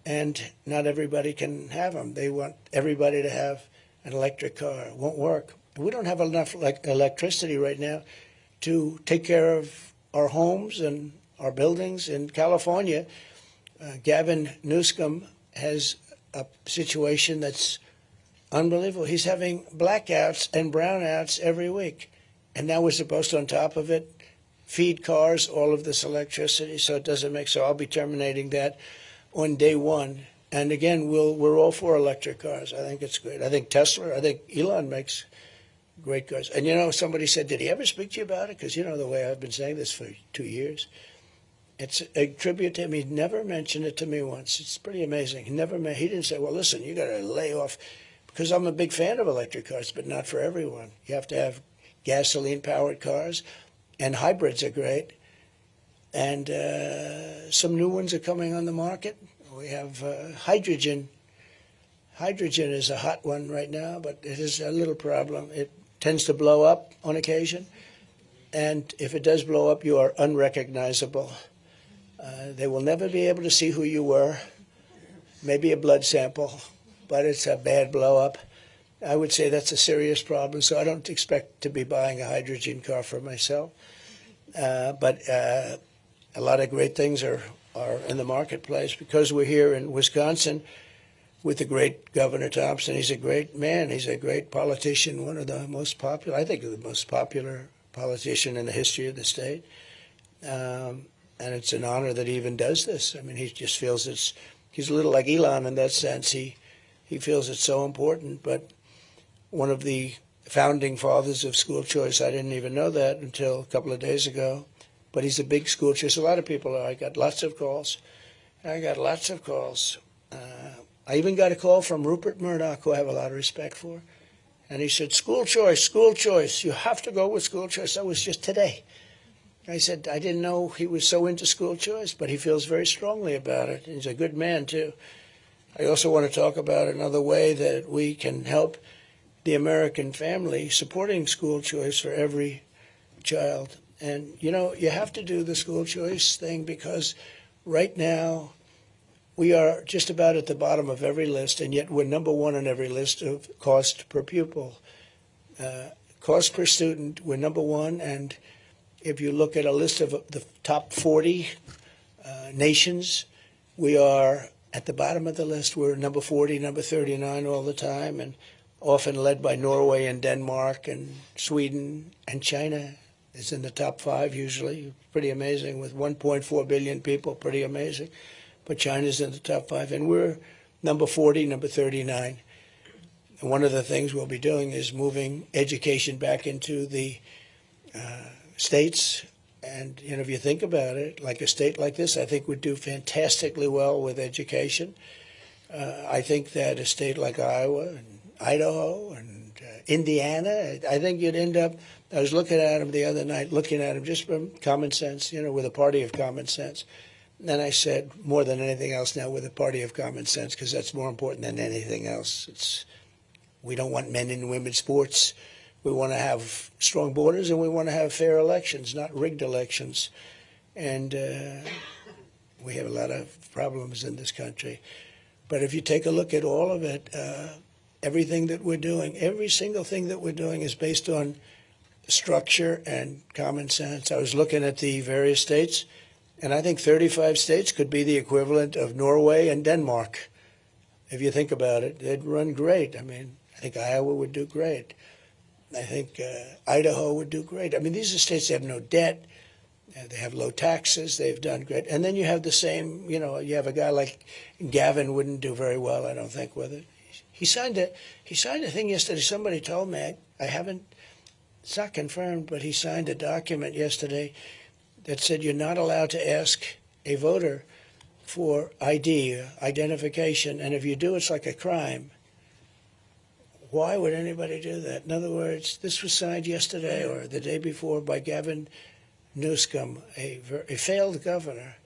And not everybody can have them. They want everybody to have an electric car. It won't work. We don't have enough electricity right now to take care of our homes and our buildings in California. Gavin Newsom has a situation that's unbelievable. He's having blackouts and brownouts every week. And now we're supposed to, on top of it, feed cars all of this electricity, so it doesn't make, so I'll be terminating that on day one. And again, we're all for electric cars. I think it's great. I think Tesla, I think Elon makes great cars. And you know, somebody said, did he ever speak to you about it? Because you know the way I've been saying this for 2 years. It's a tribute to him. He never mentioned it to me once. It's pretty amazing. He didn't say, well, listen, you got to lay off, because I'm a big fan of electric cars, but not for everyone. You have to have gasoline-powered cars, and hybrids are great. And some new ones are coming on the market. We have hydrogen. Hydrogen is a hot one right now, but it is a little problem. It tends to blow up on occasion. And if it does blow up, you are unrecognizable. They will never be able to see who you were. Maybe a blood sample, but it's a bad blow up. I would say that's a serious problem, so I don't expect to be buying a hydrogen car for myself. But a lot of great things are in the marketplace because we're here in Wisconsin with the great Governor Thompson. He's a great man. He's a great politician, one of the most popular, I think the most popular politician in the history of the state. And it's an honor that he even does this. I mean, he just feels he's a little like Elon in that sense. He feels it's so important. But one of the founding fathers of school choice, I didn't even know that until a couple of days ago. But he's a big school choice. A lot of people are. I got lots of calls. I even got a call from Rupert Murdoch, who I have a lot of respect for. And he said, school choice. You have to go with school choice. That was just today. I said, I didn't know he was so into school choice, but he feels very strongly about it. He's a good man, too. I also want to talk about another way that we can help the American family supporting school choice for every child. And, you know, you have to do the school choice thing because right now we are just about at the bottom of every list, and yet we're number one on every list of cost per pupil. Cost per student, we're number one, and if you look at a list of the top 40 nations, we are at the bottom of the list. We're number 40, number 39 all the time, and often led by Norway and Denmark and Sweden, and China is in the top 5 usually. Pretty amazing, with 1.4 billion people, pretty amazing. But China's in the top 5, and we're number 40, number 39. And one of the things we'll be doing is moving education back into the states. And, you know, if you think about it, like a state like this, I think would do fantastically well with education. I think that a state like Iowa and Idaho and Indiana, I think you'd end up, I was looking at them the other night, just from common sense, you know, with a party of common sense. And I said, more than anything else now, with a party of common sense, because that's more important than anything else. We don't want men and women's sports. We want to have strong borders, and we want to have fair elections, not rigged elections. And we have a lot of problems in this country. But if you take a look at all of it, everything that we're doing, every single thing that we're doing is based on structure and common sense. I was looking at the various states, and I think 35 states could be the equivalent of Norway and Denmark. If you think about it, they'd run great. I mean, I think Iowa would do great. I think Idaho would do great. I mean, these are states that have no debt. They have low taxes. They've done great. And then you have the same, you know, you have a guy like Gavin wouldn't do very well, I don't think, with it. He signed a thing yesterday. Somebody told me, it's not confirmed, but he signed a document yesterday that said you're not allowed to ask a voter for ID, identification, and if you do, it's like a crime. Why would anybody do that? In other words, this was signed yesterday or the day before by Gavin Newsom, a failed governor,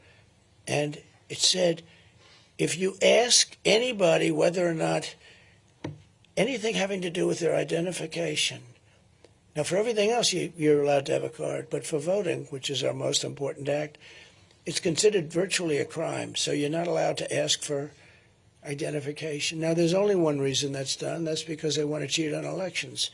and it said, if you ask anybody whether or not anything having to do with their identification Now, for everything else, you're allowed to have a card, but for voting, which is our most important act, it's considered virtually a crime, so you're not allowed to ask for identification. Now, there's only one reason that's done. That's because they want to cheat on elections.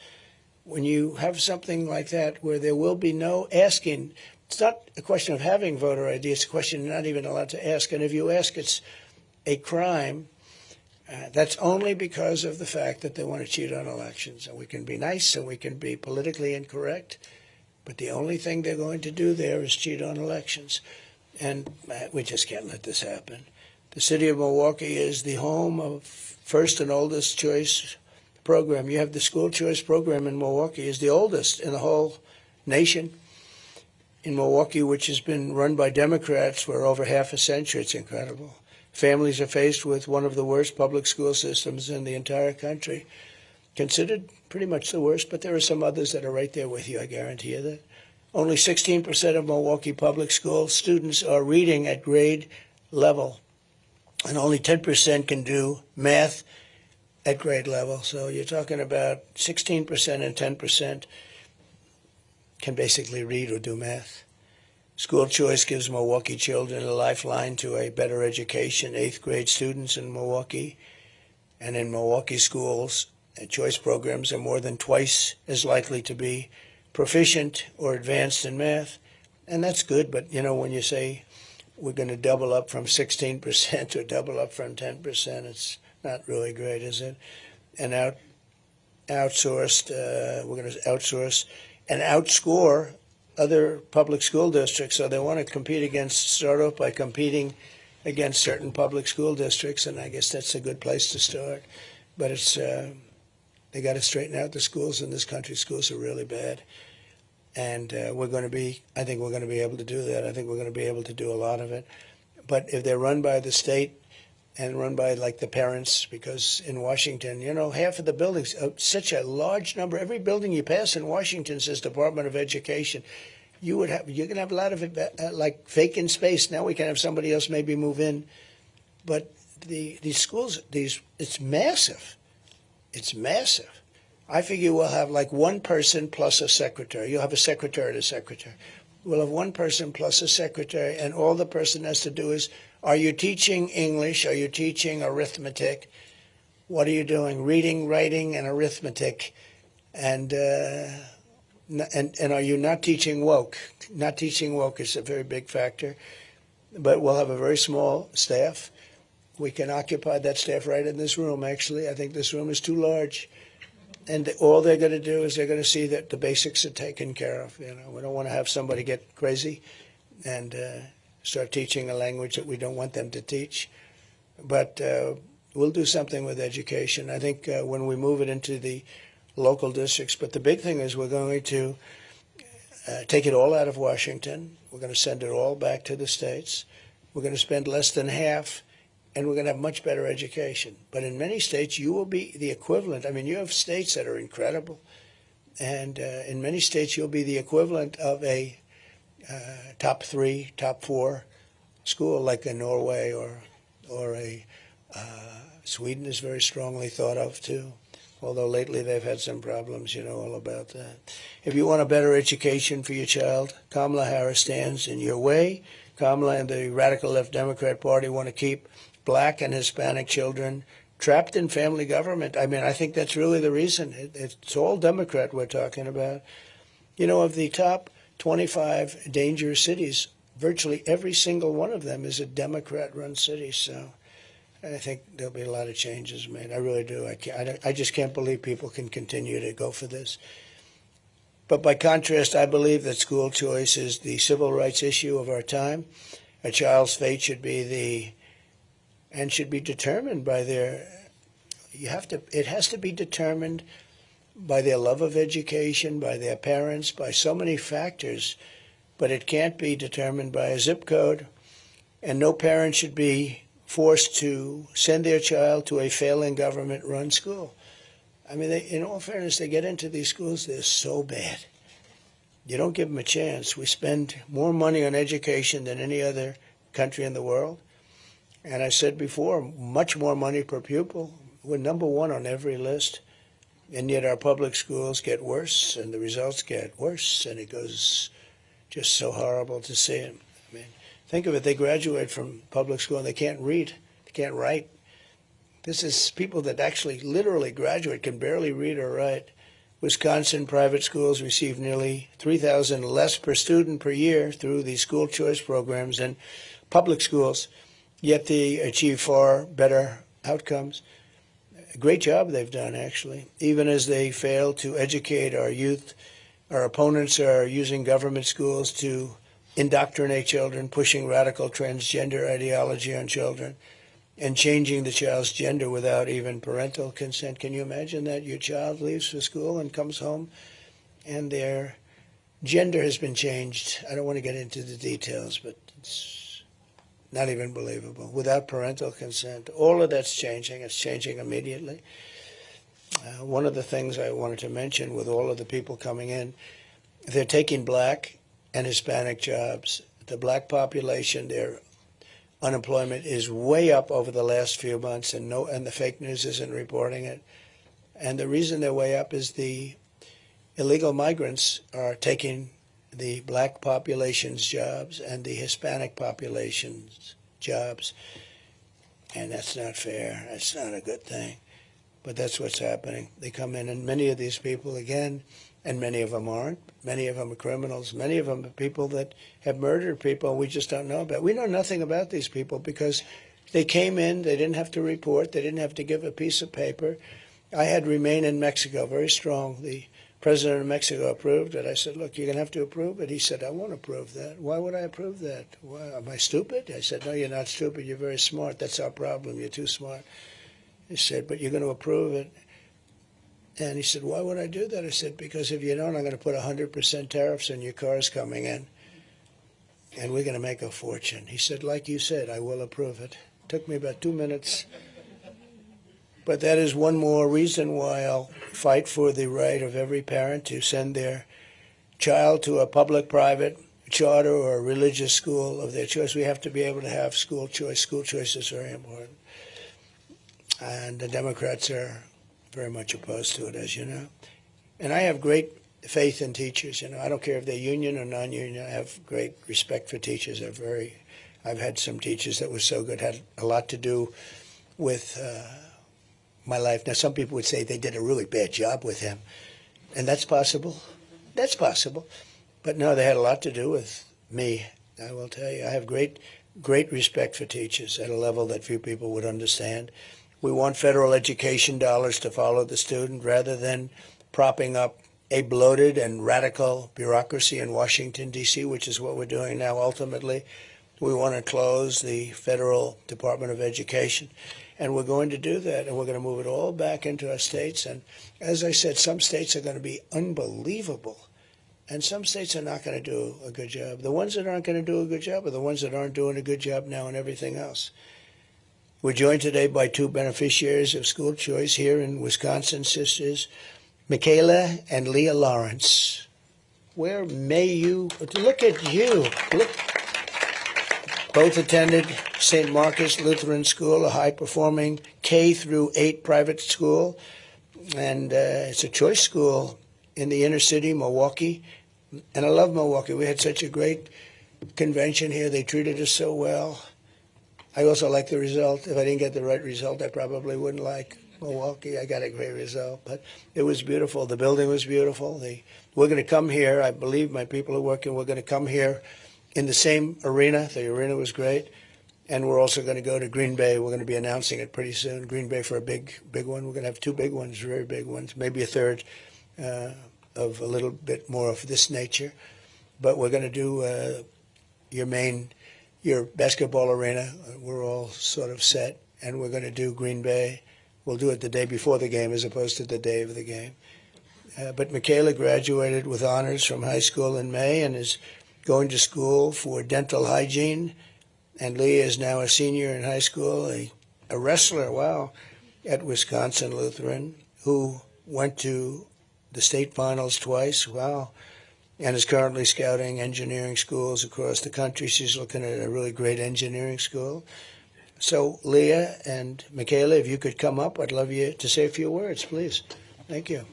When you have something like that where there will be no asking, it's not a question of having voter ID, it's a question you're not even allowed to ask. And if you ask, it's a crime. That's only because of the fact that they want to cheat on elections. And we can be nice and we can be politically incorrect, but the only thing they're going to do there is cheat on elections. And we just can't let this happen. The city of Milwaukee is the home of first and oldest choice program. You have the school choice program in Milwaukee is the oldest in the whole nation. In Milwaukee, which has been run by Democrats for over half a century, it's incredible. Families are faced with one of the worst public school systems in the entire country, considered pretty much the worst, but there are some others that are right there with you, I guarantee you that. Only 16% of Milwaukee public school students are reading at grade level, and only 10% can do math at grade level. So you're talking about 16% and 10% can basically read or do math. School choice gives Milwaukee children a lifeline to a better education. 8th grade students in Milwaukee and in Milwaukee schools, choice programs are more than twice as likely to be proficient or advanced in math. And that's good, but you know, when you say we're going to double up from 16% or double up from 10%, it's not really great, is it? And we're going to outsource and outscore other public school districts. So they want to start off by competing against certain public school districts, and I guess that's a good place to start. But it's they got to straighten out the schools in this country. Schools are really bad, and I think we're going to be able to do that. I think we're going to be able to do a lot of it. But if they're run by the state and run by like the parents, because in Washington, you know, half of the buildings, such a large number, every building you pass in Washington says Department of Education. You're going to have a lot of it, like vacant space. Now we can have somebody else maybe move in. But these schools, it's massive. It's massive. I figure we'll have like one person plus a secretary. You'll have a secretary to secretary. We'll have one person plus a secretary, and all the person has to do is, are you teaching English? Are you teaching arithmetic? What are you doing? Reading, writing, and arithmetic. And are you not teaching woke? Not teaching woke is a very big factor. But we'll have a very small staff. We can occupy that staff right in this room, actually. I think this room is too large. And all they're going to do is they're going to see that the basics are taken care of. You know, we don't want to have somebody get crazy and start teaching a language that we don't want them to teach. But we'll do something with education. I think when we move it into the local districts. But the big thing is we're going to take it all out of Washington. We're going to send it all back to the states. We're going to spend less than half, and we're going to have much better education. But in many states, you will be the equivalent. I mean, you have states that are incredible. And in many states, you'll be the equivalent of a top 3, top 4 school, like in Norway or a Sweden is very strongly thought of, too. Although lately they've had some problems, you know all about that. If you want a better education for your child, Kamala Harris stands in your way. Kamala and the radical left Democrat Party want to keep black and Hispanic children trapped in family government. I mean, I think that's really the reason. It's all Democrat we're talking about. You know, of the top 25 dangerous cities, virtually every single one of them is a Democrat-run city. So I think there'll be a lot of changes made. I really do. I just can't believe people can continue to go for this. But by contrast, I believe that school choice is the civil rights issue of our time. A child's fate should be determined by it has to be determined by their love of education, by their parents, by so many factors, but it can't be determined by a zip code, and no parent should be forced to send their child to a failing government-run school. I mean, in all fairness, they get into these schools, they're so bad. You don't give them a chance. We spend more money on education than any other country in the world. And I said before, much more money per pupil. We're number 1 on every list. And yet our public schools get worse, and the results get worse, and it goes just so horrible to see it. I mean, think of it, they graduate from public school and they can't read, they can't write. This is people that actually literally graduate, can barely read or write. Wisconsin private schools receive nearly $3,000 less per student per year through these school choice programs than public schools, yet they achieve far better outcomes. A great job they've done, actually. Even as they fail to educate our youth, our opponents are using government schools to indoctrinate children, pushing radical transgender ideology on children, and changing the child's gender without even parental consent. Can you imagine that? Your child leaves for school and comes home and their gender has been changed. I don't want to get into the details, but it's not even believable. Without parental consent. All of that's changing. It's changing immediately. One of the things I wanted to mention with all of the people coming in, they're taking black and Hispanic jobs. The black population, their unemployment is way up over the last few months, and the fake news isn't reporting it. And the reason they're way up is the illegal migrants are taking the black population's jobs and the Hispanic population's jobs. And that's not fair. That's not a good thing. But that's what's happening. They come in, and many of these people, again, and many of them aren't. Many of them are criminals. Many of them are people that have murdered people we just don't know about. We know nothing about these people because they came in, they didn't have to report, they didn't have to give a piece of paper. I had Remain in Mexico, very strong. The president of Mexico approved it. I said, look, you're going to have to approve it. He said, I won't approve that. Why would I approve that? Why, am I stupid? I said, no, you're not stupid. You're very smart. That's our problem. You're too smart. He said, but you're going to approve it. And he said, why would I do that? I said, because if you don't, I'm going to put 100% tariffs on your cars coming in, and we're going to make a fortune. He said, like you said, I will approve it. Took me about 2 minutes. But that is one more reason why I'll fight for the right of every parent to send their child to a public, private, charter, or religious school of their choice. We have to be able to have school choice. School choice is very important. And the Democrats are very much opposed to it, as you know. And I have great faith in teachers. You know, I don't care if they're union or non-union. I have great respect for teachers. I've had some teachers that were so good, had a lot to do with my life. Now, some people would say they did a really bad job with him, and that's possible. That's possible. But no, they had a lot to do with me. I will tell you, I have great respect for teachers at a level that few people would understand. We want federal education dollars to follow the student rather than propping up a bloated and radical bureaucracy in Washington, D.C., which is what we're doing now ultimately. We want to close the Federal Department of Education, and we're going to do that, and we're going to move it all back into our states. And as I said, some states are going to be unbelievable, and some states are not going to do a good job. The ones that aren't going to do a good job are the ones that aren't doing a good job now and everything else. We're joined today by two beneficiaries of school choice here in Wisconsin, sisters, Michaela and Leah Lawrence. Where may you, look at you. Look. Both attended St. Marcus Lutheran School, a high-performing K-8 private school. And it's a choice school in the inner city, Milwaukee. And I love Milwaukee. We had such a great convention here. They treated us so well. I also like the result. If I didn't get the right result, I probably wouldn't like Milwaukee. I got a great result. But it was beautiful. The building was beautiful. We're going to come here. I believe my people are working. We're going to come here in the same arena. The arena was great. And we're also going to go to Green Bay. We're going to be announcing it pretty soon. Green Bay for a big one. We're going to have two big ones, very big ones, maybe a third of a little bit more of this nature. But we're going to do your basketball arena. We're all sort of set. And we're going to do Green Bay. We'll do it the day before the game as opposed to the day of the game. But Michaela graduated with honors from high school in May and is going to school for dental hygiene. And Leah is now a senior in high school, a wrestler, wow, at Wisconsin Lutheran, who went to the state finals twice, wow, and is currently scouting engineering schools across the country. She's looking at a really great engineering school. So Leah and Michaela, if you could come up, I'd love you to say a few words, please. Thank you.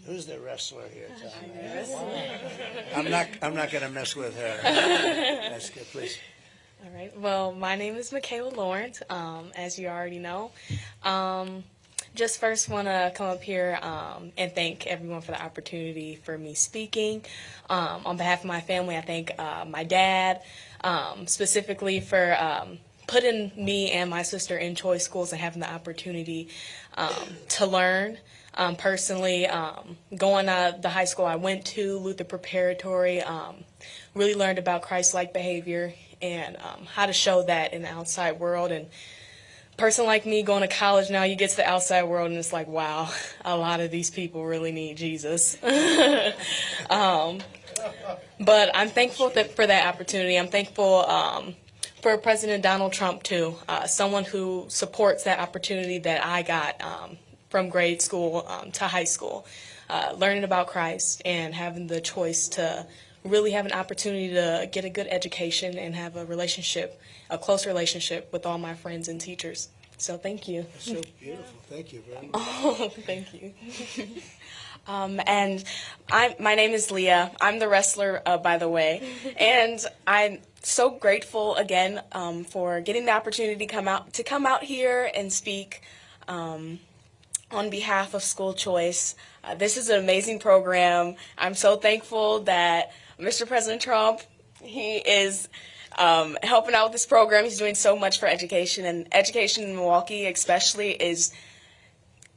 Who's the wrestler here? I'm not going to mess with her. That's good, please. All right. Well, my name is Michaela Lawrence, as you already know. Just first want to come up here and thank everyone for the opportunity for me speaking. On behalf of my family, I thank my dad specifically for putting me and my sister in choice schools and having the opportunity to learn. Personally, going to the high school I went to, Luther Preparatory, really learned about Christ-like behavior and how to show that in the outside world. And a person like me going to college now, you get to the outside world and it's like, wow, a lot of these people really need Jesus. But I'm thankful for that opportunity. I'm thankful for President Donald Trump, too, someone who supports that opportunity that I got from grade school to high school, learning about Christ and having the choice to really have an opportunity to get a good education and have a relationship, a close relationship with all my friends and teachers. So thank you. That's so beautiful. Thank you very much. Oh, thank you. And my name is Leah. I'm the wrestler, by the way. And I'm so grateful again for getting the opportunity to come out here and speak on behalf of School Choice. This is an amazing program. I'm so thankful that Mr. President Trump, he is helping out with this program. He's doing so much for education, and education in Milwaukee especially is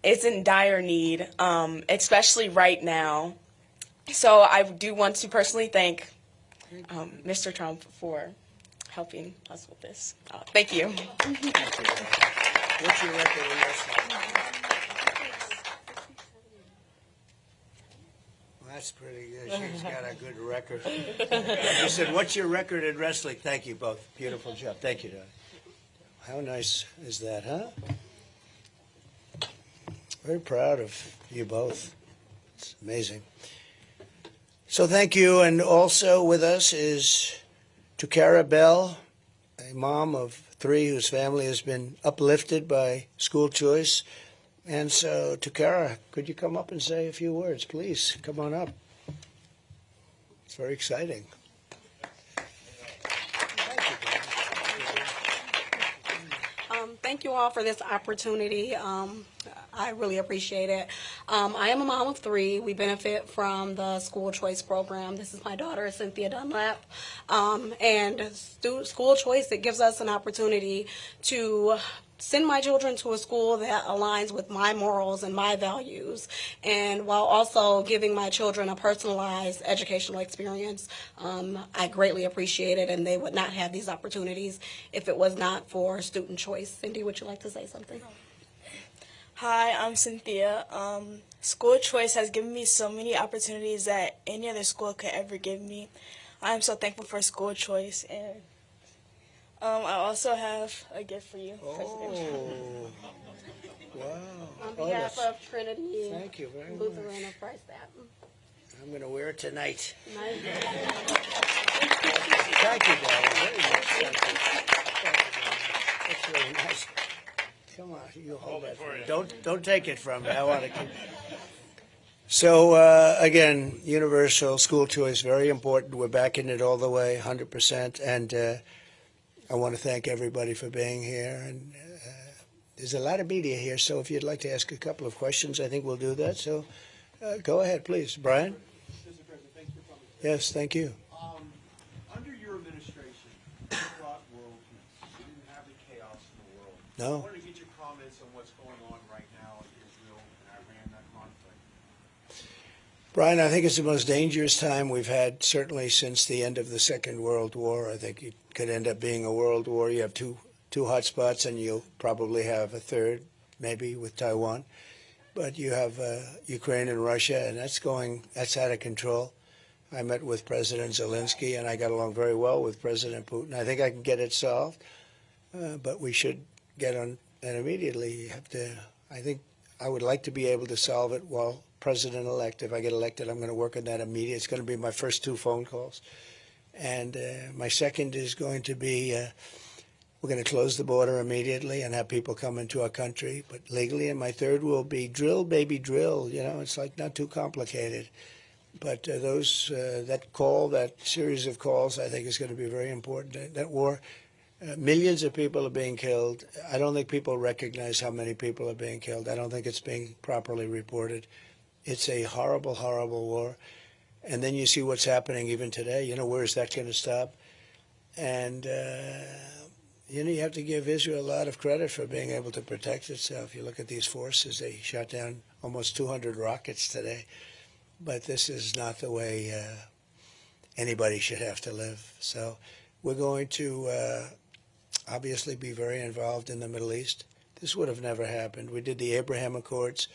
in dire need, especially right now. So I do want to personally thank Mr. Trump for helping us with this. Thank you. What's your record in wrestling? Well, that's pretty good. She's got a good record. You said, what's your record in wrestling? Thank you both. Beautiful job. Thank you, Don. How nice is that, huh? Very proud of you both. It's amazing. So thank you. And also with us is Tukara Bell, a mom of 3 whose family has been uplifted by School Choice. And so, Tukara, could you come up and say a few words, please? Come on up. It's very exciting. Thank you all for this opportunity. I really appreciate it. I am a mom of 3. We benefit from the School Choice program. This is my daughter, Cynthia Dunlap. And School Choice, it gives us an opportunity to send my children to a school that aligns with my morals and my values, and while also giving my children a personalized educational experience. I greatly appreciate it, and they would not have these opportunities if it was not for student choice. Cindy, would you like to say something? Hi, I'm Cynthia. School Choice has given me so many opportunities that any other school could ever give me. I'm so thankful for School Choice, and I also have a gift for you, President. Oh, wow. On behalf of Trinity Thank you very Lutheran much. of Christ Baptist. I'm going to wear it tonight. Nice. Thank you, darling. Very much. Thank you. That's really nice. Come on, you hold that for me. Don't take it from me. I want to keep. So again, universal school choice, very important. We're backing it all the way, 100%. And I want to thank everybody for being here. And there's a lot of media here, so if you'd like to ask a couple of questions, I think we'll do that. So go ahead, please. Brian? Mr. President, thanks for coming. Yes, thank you. Under your administration, you brought world peace. You didn't have the chaos in the world. No. I wanted to get your comments on what's going on right now in Israel and Iran, that conflict. Brian, I think it's the most dangerous time we've had, certainly since the end of the Second World War. I think it could end up being a world war. You have two hot spots, and you'll probably have a third, maybe with Taiwan. But you have Ukraine and Russia, and that's out of control. I met with President Zelensky, and I got along very well with President Putin. I think I can get it solved, but we should get on and immediately have to. I think I would like to be able to solve it while president-elect. If I get elected, I'm going to work on that immediately. It's going to be my first 2 phone calls. And my second is going to be We're going to close the border immediately and have people come into our country, but legally. And my third will be drill, baby, drill. You know, it's like not too complicated. But that series of calls, I think is going to be very important. That war, millions of people are being killed. I don't think people recognize how many people are being killed. I don't think it's being properly reported. It's a horrible, horrible war. And then you see what's happening even today. You know, where is that going to stop? And, you know, you have to give Israel a lot of credit for being able to protect itself. You look at these forces, they shot down almost 200 rockets today. But this is not the way anybody should have to live. So we're going to obviously be very involved in the Middle East. This would have never happened. We did the Abraham Accords.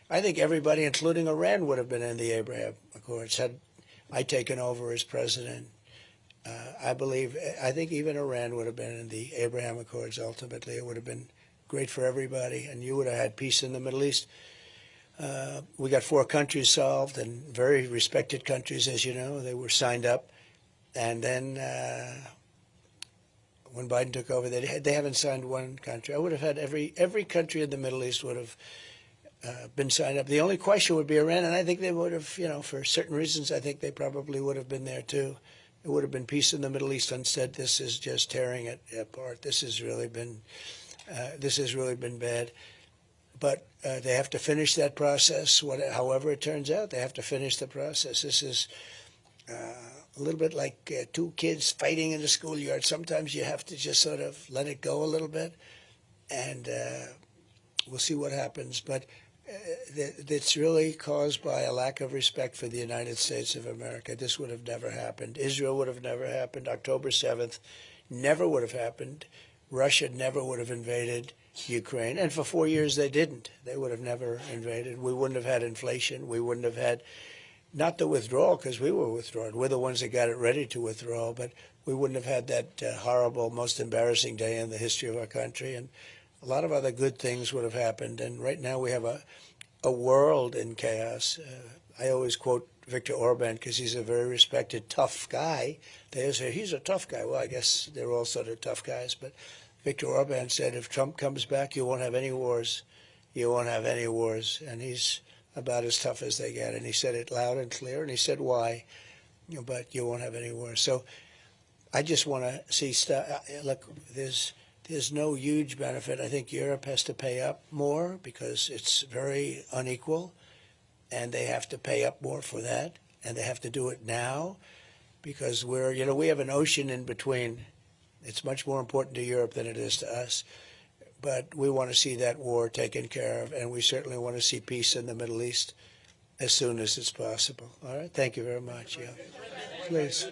I think everybody, including Iran, would have been in the Abraham Accords had I taken over as president. I think even Iran would have been in the Abraham Accords ultimately. It would have been great for everybody, and you would have had peace in the Middle East. We got 4 countries solved, and very respected countries, as you know. They were signed up. And then when Biden took over, they haven't signed one country. I would have had every country in the Middle East would have been signed up. The only question would be Iran, and I think they would have, you know, for certain reasons, I think they probably would have been there too. It would have been peace in the Middle East. Instead, this is just tearing it apart. This has really been bad. But they have to finish that process. However it turns out, they have to finish the process. This is a little bit like 2 kids fighting in the schoolyard. Sometimes you have to just sort of let it go a little bit, and we'll see what happens. But it's really caused by a lack of respect for the United States of America. This would have never happened. Israel would have never happened. October 7th never would have happened. Russia never would have invaded Ukraine. And for 4 years they didn't. They would have never invaded. We wouldn't have had inflation. We wouldn't have had, not the withdrawal, because we were withdrawing. We're the ones that got it ready to withdraw. But we wouldn't have had that horrible, most embarrassing day in the history of our country. And a lot of other good things would have happened. And right now we have a world in chaos. I always quote Viktor Orban because he's a very respected, tough guy. They always say, he's a tough guy. Well, I guess they're all sort of tough guys. But Viktor Orban said, if Trump comes back, you won't have any wars. You won't have any wars. And he's about as tough as they get. And he said it loud and clear. And he said why. You know, but you won't have any wars. So I just want to see look, there's no huge benefit. I think Europe has to pay up more because it's very unequal, and they have to pay up more for that, and they have to do it now because we have an ocean in between. It's much more important to Europe than it is to us, but we want to see that war taken care of, and we certainly want to see peace in the Middle East as soon as it's possible. All right? Thank you very much. Yeah. Please.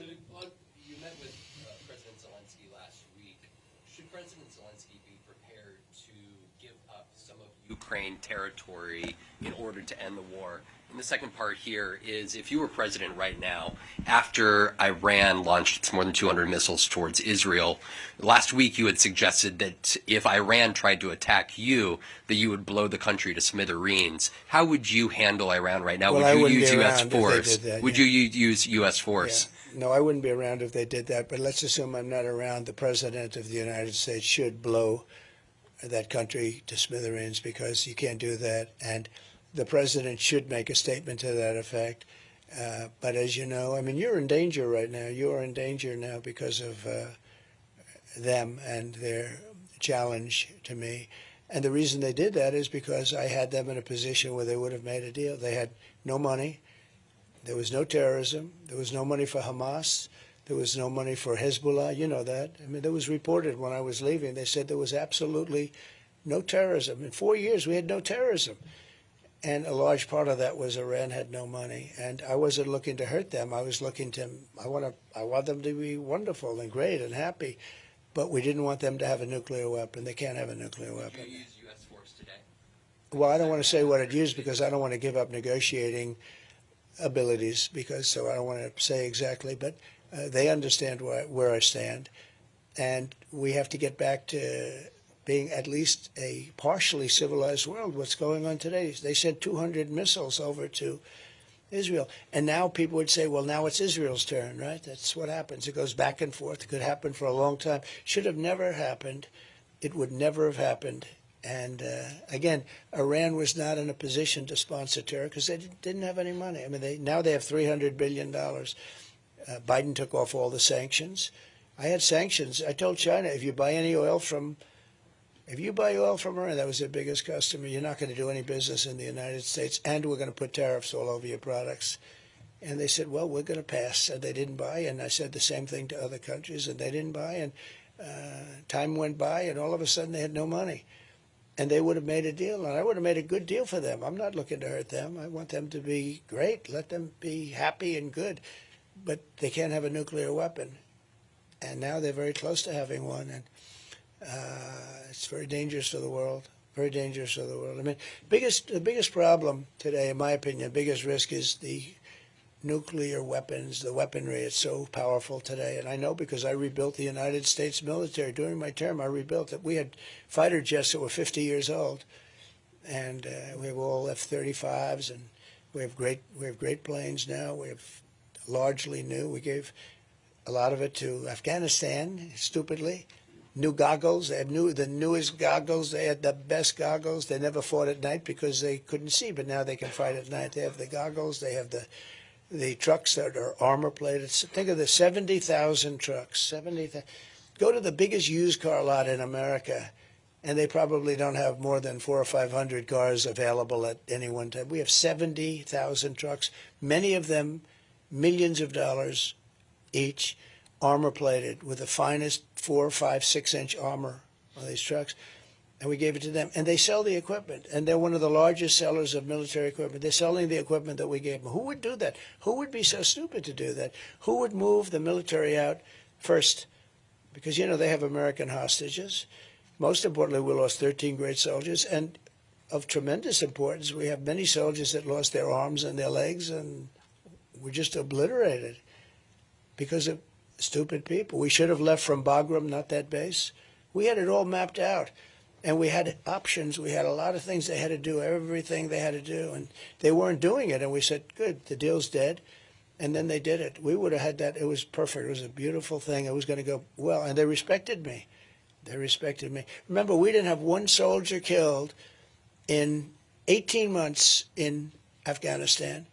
Ukraine territory in order to end the war. And the second part here is, if you were president right now, after Iran launched its more than 200 missiles towards Israel, last week you had suggested that if Iran tried to attack you, that you would blow the country to smithereens. How would you handle Iran right now? Well, would you use U.S. force? Would you use U.S. force? Yeah. No, I wouldn't be around if they did that, but let's assume I'm not around. The President of the United States should blow that country to smithereens because you can't do that. And the president should make a statement to that effect. But as you know, I mean, you're in danger right now. You are in danger now because of them and their challenge to me. And the reason they did that is because I had them in a position where they would have made a deal. They had no money. There was no terrorism. There was no money for Hamas. There was no money for Hezbollah. You know that. I mean, it was reported when I was leaving. They said there was absolutely no terrorism. In 4 years, we had no terrorism. And a large part of that was Iran had no money. And I wasn't looking to hurt them. I was looking to, I want them to be wonderful and great and happy. But we didn't want them to have a nuclear weapon. They can't have a nuclear weapon. Would you use U.S. force today? Well, I don't want to say what I'd use because I don't want to give up negotiating abilities so I don't want to say exactly. But they understand where I stand, and we have to get back to being at least a partially civilized world. What's going on today? They sent 200 missiles over to Israel. And now people would say, well, now it's Israel's turn, right? That's what happens. It goes back and forth. It could happen for a long time. Should have never happened. It would never have happened. And again, Iran was not in a position to sponsor terror because they didn't have any money. I mean, now they have $300 billion. Biden took off all the sanctions. I had sanctions. I told China, if you buy oil from Iran, that was their biggest customer, you're not going to do any business in the United States, and we're going to put tariffs all over your products. And they said, well, we're going to pass. And they didn't buy. And I said the same thing to other countries, and they didn't buy. And time went by, and all of a sudden they had no money. And they would have made a deal, and I would have made a good deal for them. I'm not looking to hurt them. I want them to be great. Let them be happy and good. But they can't have a nuclear weapon. And now they're very close to having one. And it's very dangerous for the world. Very dangerous for the world. I mean, the biggest problem today, in my opinion, the biggest risk is the nuclear weapons, the weaponry. It's so powerful today. And I know because I rebuilt the United States military. During my term, I rebuilt it. We had fighter jets that were 50 years old. And we have all F-35s, and we have great planes now. We have largely new. We gave a lot of it to Afghanistan, stupidly. New goggles. They had the newest goggles. They had the best goggles. They never fought at night because they couldn't see, but now they can fight at night. They have the goggles. They have the trucks that are armor plated. Think of the 70,000 trucks. 70,000. Go to the biggest used car lot in America, and they probably don't have more than 400 or 500 cars available at any one time. We have 70,000 trucks, many of them millions of dollars each, armor plated with the finest 4, 5, 6-inch armor on these trucks. And we gave it to them. And they sell the equipment. And they're one of the largest sellers of military equipment. They're selling the equipment that we gave them. Who would do that? Who would be so stupid to do that? Who would move the military out first? Because, you know, they have American hostages. Most importantly, we lost 13 great soldiers. And of tremendous importance, we have many soldiers that lost their arms and their legs and were just obliterated because of stupid people. We should have left from Bagram, not that base. We had it all mapped out. And we had options. We had a lot of things they had to do, everything they had to do. And they weren't doing it. And we said, good, the deal's dead. And then they did it. We would have had that. It was perfect. It was a beautiful thing. It was going to go well. And they respected me. They respected me. Remember, we didn't have one soldier killed in 18 months in Afghanistan.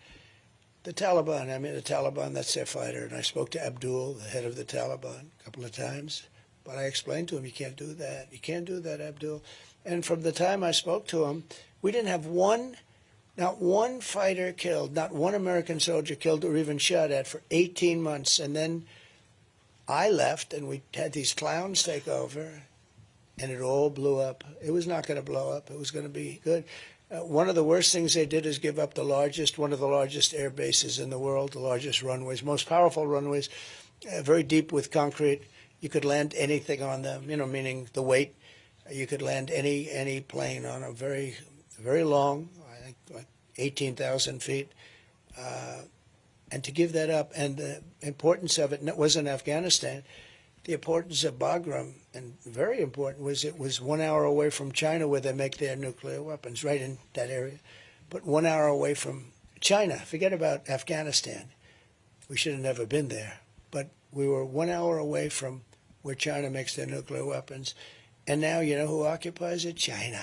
The Taliban, that's their fighter. And I spoke to Abdul, the head of the Taliban, a couple of times. But I explained to him, you can't do that. You can't do that, Abdul. And from the time I spoke to him, we didn't have not one fighter killed, not one American soldier killed or even shot at for 18 months. And then I left, and we had these clowns take over, and it all blew up. It was not going to blow up. It was going to be good. One of the worst things they did is give up one of the largest air bases in the world, the largest runways, most powerful runways, very deep with concrete. You could land anything on them, you know, meaning the weight. You could land any plane on a very, very long, I think like 18,000 feet. And to give that up, and the importance of it wasn't Afghanistan. The importance of Bagram, and very important, was it was 1 hour away from China where they make their nuclear weapons, right in that area. But 1 hour away from China. Forget about Afghanistan. We should have never been there. But we were 1 hour away from where China makes their nuclear weapons. And now, you know who occupies it? China.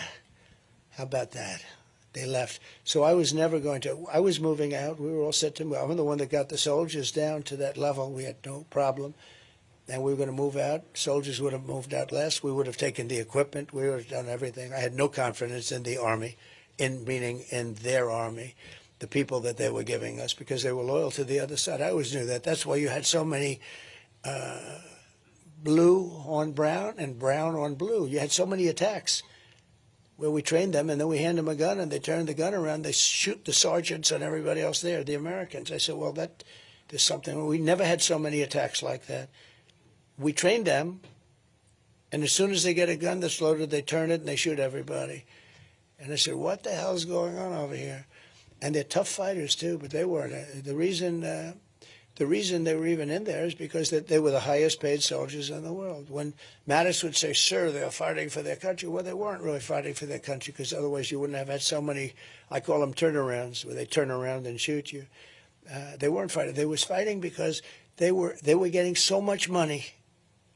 How about that? They left. So I was never going to. I was moving out. We were all set to move. I'm the one that got the soldiers down to that level. We had no problem. And we were going to move out. Soldiers would have moved out less. We would have taken the equipment. We would have done everything. I had no confidence in the Army, meaning in their Army, the people that they were giving us, because they were loyal to the other side. I always knew that. That's why you had so many blue on brown and brown on blue. You had so many attacks where we trained them, and then we hand them a gun, and they turn the gun around. They shoot the sergeants and everybody else there, the Americans. I said, well, there's something. We never had so many attacks like that. We trained them, and as soon as they get a gun that's loaded, they turn it and they shoot everybody. And I said, what the hell's going on over here? And they're tough fighters, too, but they weren't. The reason The reason they were even in there is because they were the highest paid soldiers in the world. When Mattis would say, sir, they're fighting for their country, well, they weren't really fighting for their country, because otherwise you wouldn't have had so many, I call them turnarounds, where they turn around and shoot you. They weren't fighting. They was fighting because they were getting so much money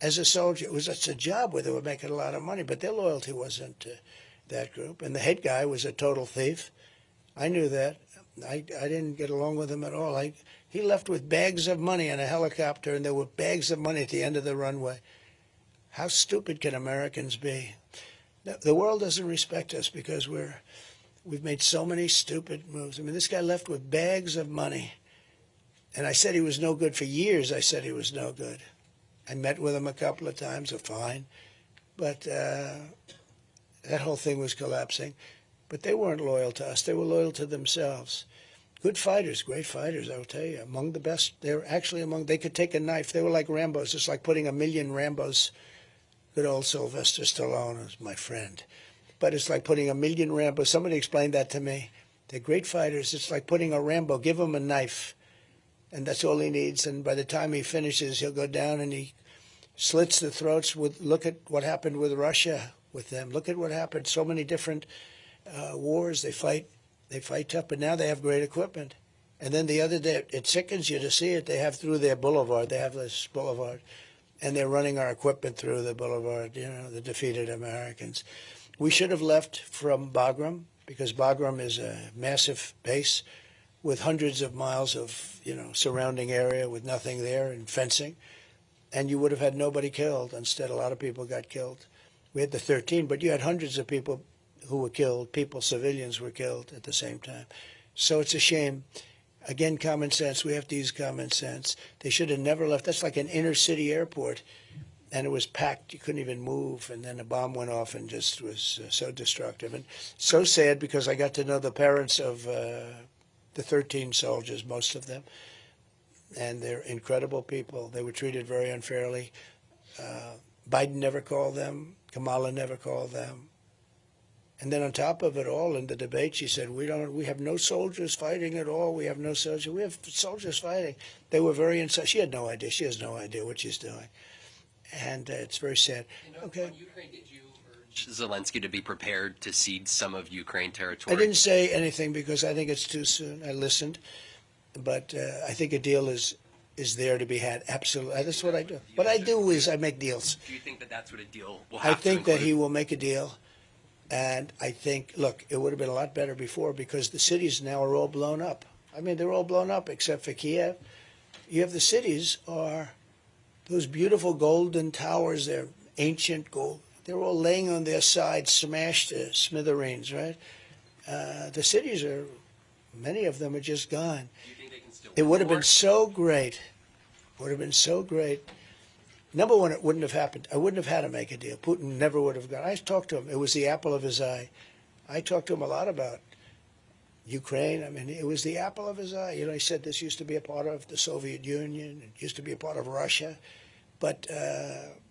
as a soldier. It was just a job where they were making a lot of money, but their loyalty wasn't to that group. And the head guy was a total thief. I knew that. I didn't get along with him at all. He left with bags of money in a helicopter, and there were bags of money at the end of the runway. How stupid can Americans be? The world doesn't respect us because we've made so many stupid moves. I mean, this guy left with bags of money, and I said he was no good for years. I said he was no good. I met with him a couple of times, fine, but that whole thing was collapsing. But they weren't loyal to us. They were loyal to themselves. Good fighters, great fighters, I will tell you. Among the best. They were actually they could take a knife. They were like Rambos. It's like putting 1,000,000 Rambos. Good old Sylvester Stallone was my friend. But it's like putting 1,000,000 Rambos. Somebody explained that to me. They're great fighters. It's like putting a Rambo. Give him a knife, and that's all he needs. And by the time he finishes, he'll go down and he slits the throats. Look at what happened with Russia with them. Look at what happened. So many different wars. They fight tough, but now they have great equipment. And then the other day, it sickens you to see it. They have through their boulevard. They have this boulevard, and they're running our equipment through the boulevard. You know, the defeated Americans. We should have left from Bagram, because Bagram is a massive base with hundreds of miles of surrounding area with nothing there and fencing, and you would have had nobody killed. Instead, a lot of people got killed. We had the 13, but you had hundreds of people who were killed. Civilians were killed at the same time. So it's a shame. Again, common sense. We have to use common sense. They should have never left. That's like an inner city airport, and it was packed. You couldn't even move, and then a bomb went off and just was so destructive. And so sad, because I got to know the parents of the 13 soldiers, most of them, and they're incredible people. They were treated very unfairly. Biden never called them. Kamala never called them. And then on top of it all, in the debate, she said, we have no soldiers fighting at all. We have no soldiers. We have soldiers fighting. They were very inside. She had no idea. She has no idea what she's doing. And it's very sad. Okay. On Ukraine, did you urge Zelensky to be prepared to cede some of Ukraine territory? I didn't say anything because I think it's too soon. I listened. But I think a deal is there to be had. Absolutely. That's what I do. What I do is I make deals. Do you think that that's what a deal will have I think to that include? he will make a deal. And I think, look, it would have been a lot better before, because the cities now are all blown up. I mean, they're all blown up except for Kiev. You have the cities are those beautiful golden towers. They're ancient gold. They're all laying on their sides, smashed to smithereens, right? The cities are, many of them are just gone. Do you think they can still It would have been work? so great. Would have been so great. Number one, it wouldn't have happened. I wouldn't have had to make a deal. Putin never would have gone. I talked to him. It was the apple of his eye. I talked to him a lot about Ukraine. I mean, it was the apple of his eye. You know, he said this used to be a part of the Soviet Union. It used to be a part of Russia. But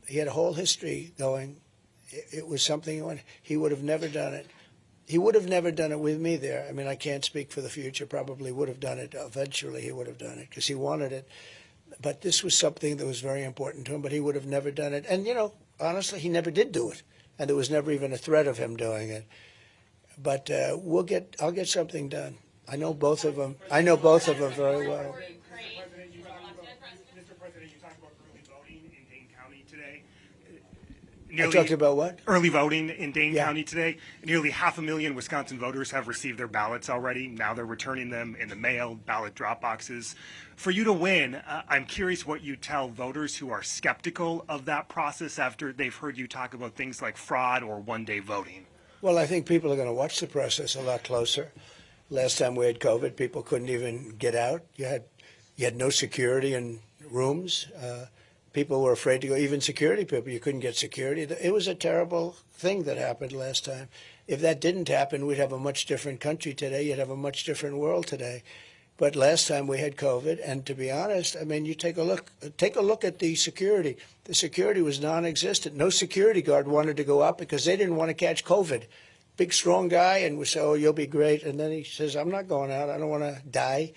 he had a whole history going. It was something he would have never done it. He would have never done it with me there. I mean, I can't speak for the future. Probably would have done it. Eventually, he would have done it because he wanted it. But this was something that was very important to him, but he would have never done it. And, honestly, he never did do it. And there was never even a threat of him doing it. But I'll get something done. I know both of them. I know both of them very well. Mr. President, you talked about early voting in Dane County today. I talked about what? Early voting in Dane Yeah. County today. Nearly 500,000 Wisconsin voters have received their ballots already. Now they're returning them in the mail, ballot drop boxes. For you to win, I'm curious what you tell voters who are skeptical of that process after they've heard you talk about things like fraud or one-day voting. Well, I think people are going to watch the process a lot closer. Last time we had COVID, people couldn't even get out. You had no security in rooms. People were afraid to go. Even security people, you couldn't get security. It was a terrible thing that happened last time. If that didn't happen, we'd have a much different country today. You'd have a much different world today. But last time we had COVID, and to be honest, I mean, you take a look at the security. The security was non-existent. No security guard wanted to go out because they didn't want to catch COVID. Big, strong guy, and we say, oh, you'll be great. And then he says, I'm not going out. I don't want to die.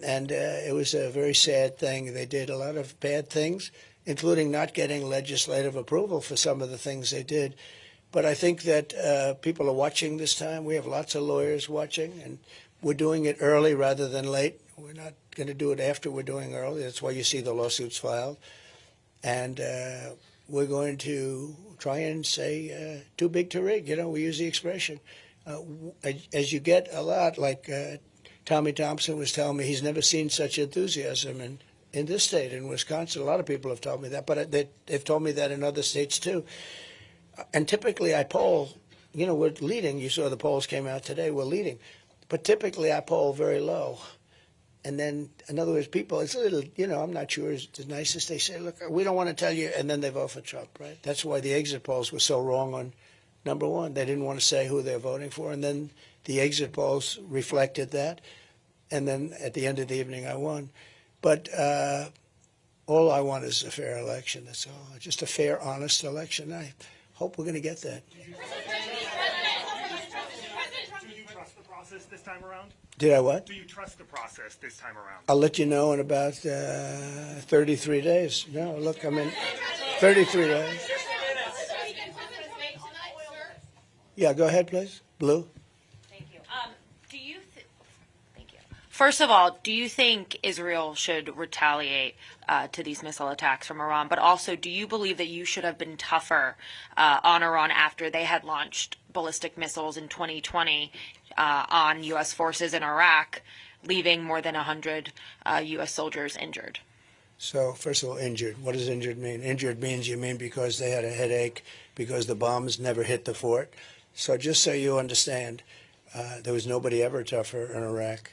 And it was a very sad thing. They did a lot of bad things, including not getting legislative approval for some of the things they did. But I think that people are watching this time. We have lots of lawyers watching, and we're doing it early rather than late. We're not going to do it after we're doing early. That's why you see the lawsuits filed. And we're going to try and say too big to rig. You know, we use the expression. As you get a lot, like Tommy Thompson was telling me, he's never seen such enthusiasm in this state, in Wisconsin. A lot of people have told me that, but they've told me that in other states too. And typically I poll, you know, we're leading. You saw the polls came out today. We're leading. But typically I poll very low. And then, in other words, people, it's a little, you know, I'm not sure it's the nicest. They say, look, we don't want to tell you, and then they vote for Trump, right? That's why the exit polls were so wrong on number one. They didn't want to say who they're voting for, and then the exit polls reflected that. And then at the end of the evening, I won. But all I want is a fair election, that's all. Just a fair, honest election. I hope we're going to get that. Do you trust the process this time around? Did I what? Do you trust the process this time around? I'll let you know in about 33 days. No, look, I'm in 33 days. Yeah, go ahead, please. Blue. Thank you. Thank you. First of all, do you think Israel should retaliate to these missile attacks from Iran? But also, do you believe that you should have been tougher on Iran after they had launched ballistic missiles in 2020 on U.S. forces in Iraq, leaving more than 100 U.S. soldiers injured? So, first of all, injured. What does injured mean? Injured means you mean because they had a headache, because the bombs never hit the fort. So just so you understand, there was nobody ever tougher in Iraq.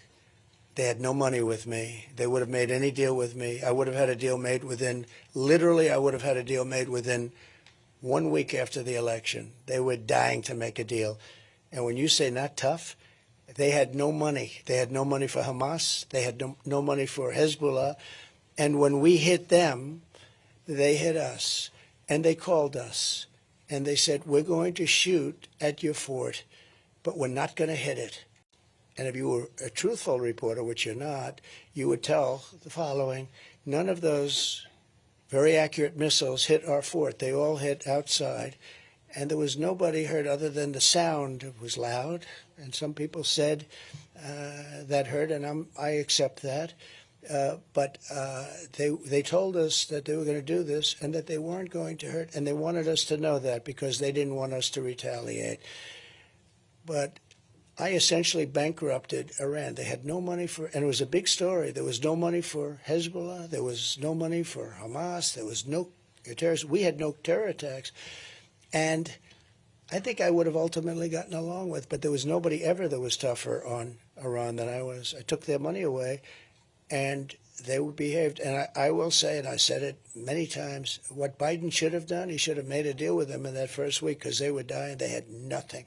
They had no money with me. They would have made any deal with me. I would have had a deal made within, literally, I would have had a deal made within 1 week after the election. They were dying to make a deal. And when you say not tough, they had no money. They had no money for Hamas. They had no money for Hezbollah. And when we hit them, they hit us. And they called us. And they said, we're going to shoot at your fort, but we're not going to hit it. And if you were a truthful reporter, which you're not, you would tell the following: none of those very accurate missiles hit our fort. They all hit outside. And there was nobody hurt other than the sound. It was loud. And some people said that hurt, and I accept that. But they told us that they were going to do this and that they weren't going to hurt. And they wanted us to know that because they didn't want us to retaliate. But I essentially bankrupted Iran. They had no money for, and it was a big story. There was no money for Hezbollah. There was no money for Hamas. There was no terrorists. We had no terror attacks. And I think I would have ultimately gotten along with, but there was nobody ever that was tougher on Iran than I was. I took their money away, and they behaved. And I will say, and I said it many times, what Biden should have done, he should have made a deal with them in that first week because they were dying. They had nothing.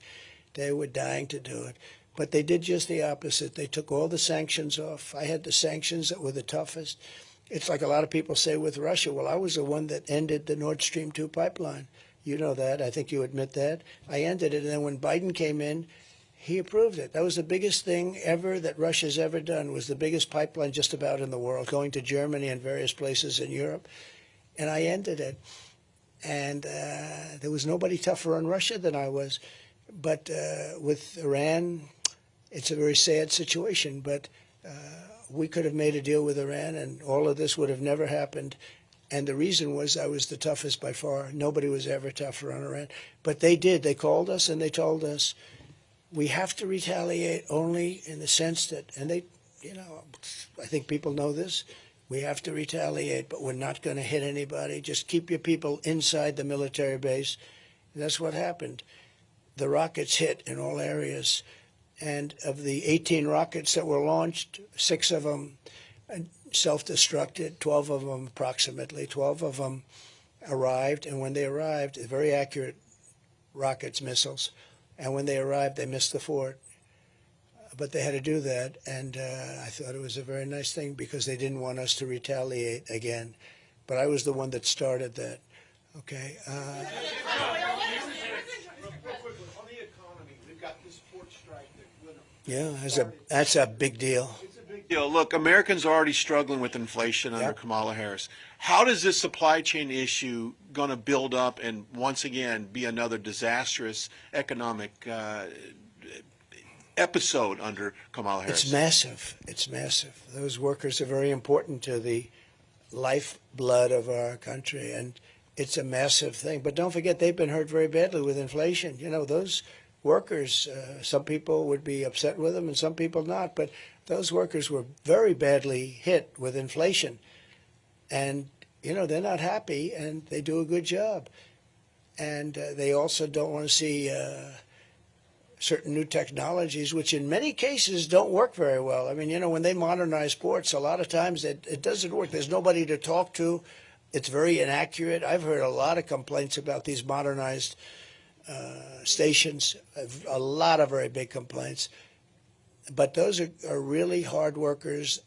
They were dying to do it. But they did just the opposite. They took all the sanctions off. I had the sanctions that were the toughest. It's like a lot of people say with Russia, well, I was the one that ended the Nord Stream 2 pipeline. You know that. I think you admit that. I ended it. And then when Biden came in, he approved it. That was the biggest thing ever that Russia's ever done, was the biggest pipeline just about in the world, going to Germany and various places in Europe. And I ended it. And there was nobody tougher on Russia than I was. But with Iran, it's a very sad situation. But we could have made a deal with Iran, and all of this would have never happened. And the reason was I was the toughest by far. Nobody was ever tougher on Iran. But they did. They called us and they told us, we have to retaliate only in the sense that, and they, you know, I think people know this, we have to retaliate, but we're not going to hit anybody. Just keep your people inside the military base. And that's what happened. The rockets hit in all areas. And of the 18 rockets that were launched, 6 of them self-destructed, 12 of them approximately, 12 of them arrived. And when they arrived, very accurate rockets, missiles. And when they arrived, they missed the fort. But they had to do that. And I thought it was a very nice thing because they didn't want us to retaliate again. But I was the one that started that. Okay. We've got this port strike that Yeah, that's a big deal. it's a big Look, Americans are already struggling with inflation under Kamala Harris. How does this supply chain issue going to build up and once again be another disastrous economic episode under Kamala Harris? It's massive. It's massive. Those workers are very important to the lifeblood of our country, and it's a massive thing. But don't forget, they've been hurt very badly with inflation. You know, those workers, some people would be upset with them and some people not, but those workers were very badly hit with inflation. And, you know, they're not happy, and they do a good job. And they also don't want to see certain new technologies, which in many cases don't work very well. I mean, you know, when they modernize sports, a lot of times it doesn't work. There's nobody to talk to. It's very inaccurate. I've heard a lot of complaints about these modernized stations, a lot of very big complaints. But those are really hard workers.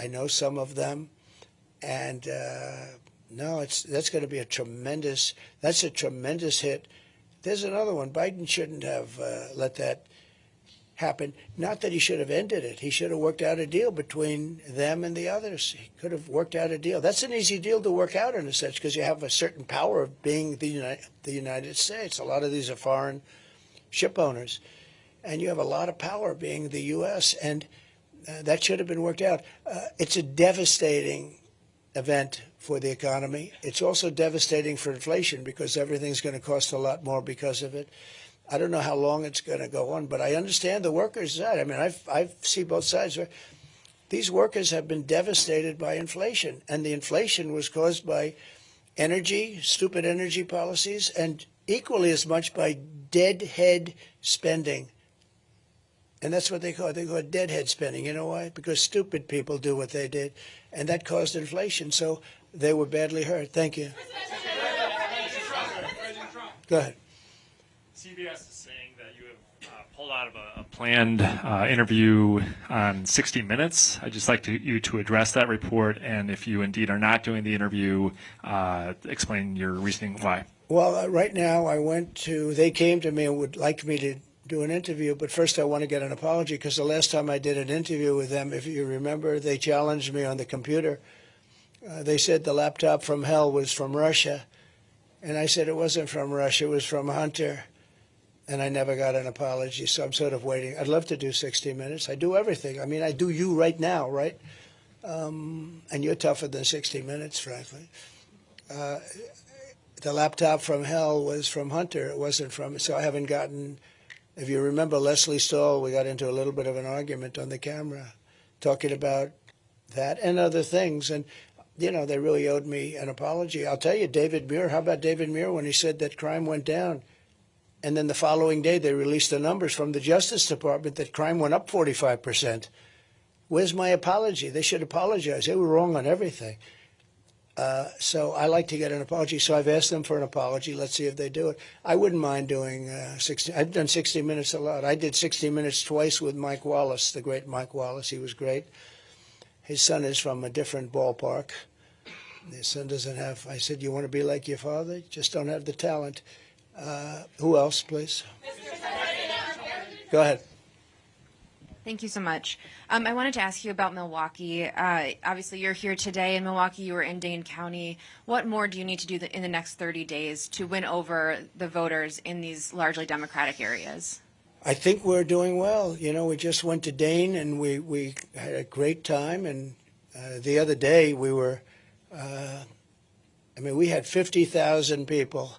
I know some of them. And no, that's going to be a tremendous hit. There's another one. Biden shouldn't have let that happen. Not that he should have ended it. He should have worked out a deal between them and the others. He could have worked out a deal. That's an easy deal to work out in a sense because you have a certain power of being the United States. A lot of these are foreign ship owners. And you have a lot of power being the U.S., and that should have been worked out. It's a devastating event for the economy. It's also devastating for inflation because everything's going to cost a lot more because of it. I don't know how long it's going to go on, but I understand the workers' side. I mean, I see both sides. These workers have been devastated by inflation, and the inflation was caused by energy, stupid energy policies, and equally as much by deadhead spending. And that's what they call it. They call it deadhead spending. You know why? Because stupid people do what they did, and that caused inflation. So they were badly hurt. Thank you. Go ahead. CBS is saying that you have pulled out of a planned interview on 60 Minutes. I'd just like you to address that report, and if you indeed are not doing the interview, explain your reasoning why. Well, right now they came to me and would like me to do an interview, but first I want to get an apology because the last time I did an interview with them, if you remember, they challenged me on the computer. They said the laptop from hell was from Russia, and I said it wasn't from Russia, it was from Hunter, and I never got an apology, so I'm sort of waiting. I'd love to do 60 Minutes. I do everything. I mean, I do you right now, right? And you're tougher than 60 Minutes, frankly. The laptop from hell was from Hunter. It wasn't from, so I haven't gotten. If you remember Leslie Stahl, we got into a little bit of an argument on the camera talking about that and other things. And, you know, they really owed me an apology. I'll tell you, David Muir, how about David Muir when he said that crime went down? And then the following day they released the numbers from the Justice Department that crime went up 45%. Where's my apology? They should apologize. They were wrong on everything. So I like to get an apology. So I've asked them for an apology. Let's see if they do it. I wouldn't mind doing 60. I've done 60 Minutes a lot. I did 60 Minutes twice with Mike Wallace, the great Mike Wallace. He was great. His son is from a different ballpark. His son doesn't have, I said, you want to be like your father? Just don't have the talent. Who else, please? Go ahead. Thank you so much. I wanted to ask you about Milwaukee. Obviously, you're here today in Milwaukee. You were in Dane County. What more do you need to do in the next 30 days to win over the voters in these largely Democratic areas? I think we're doing well. You know, we just went to Dane, and we had a great time. And the other day, we were, we had 50,000 people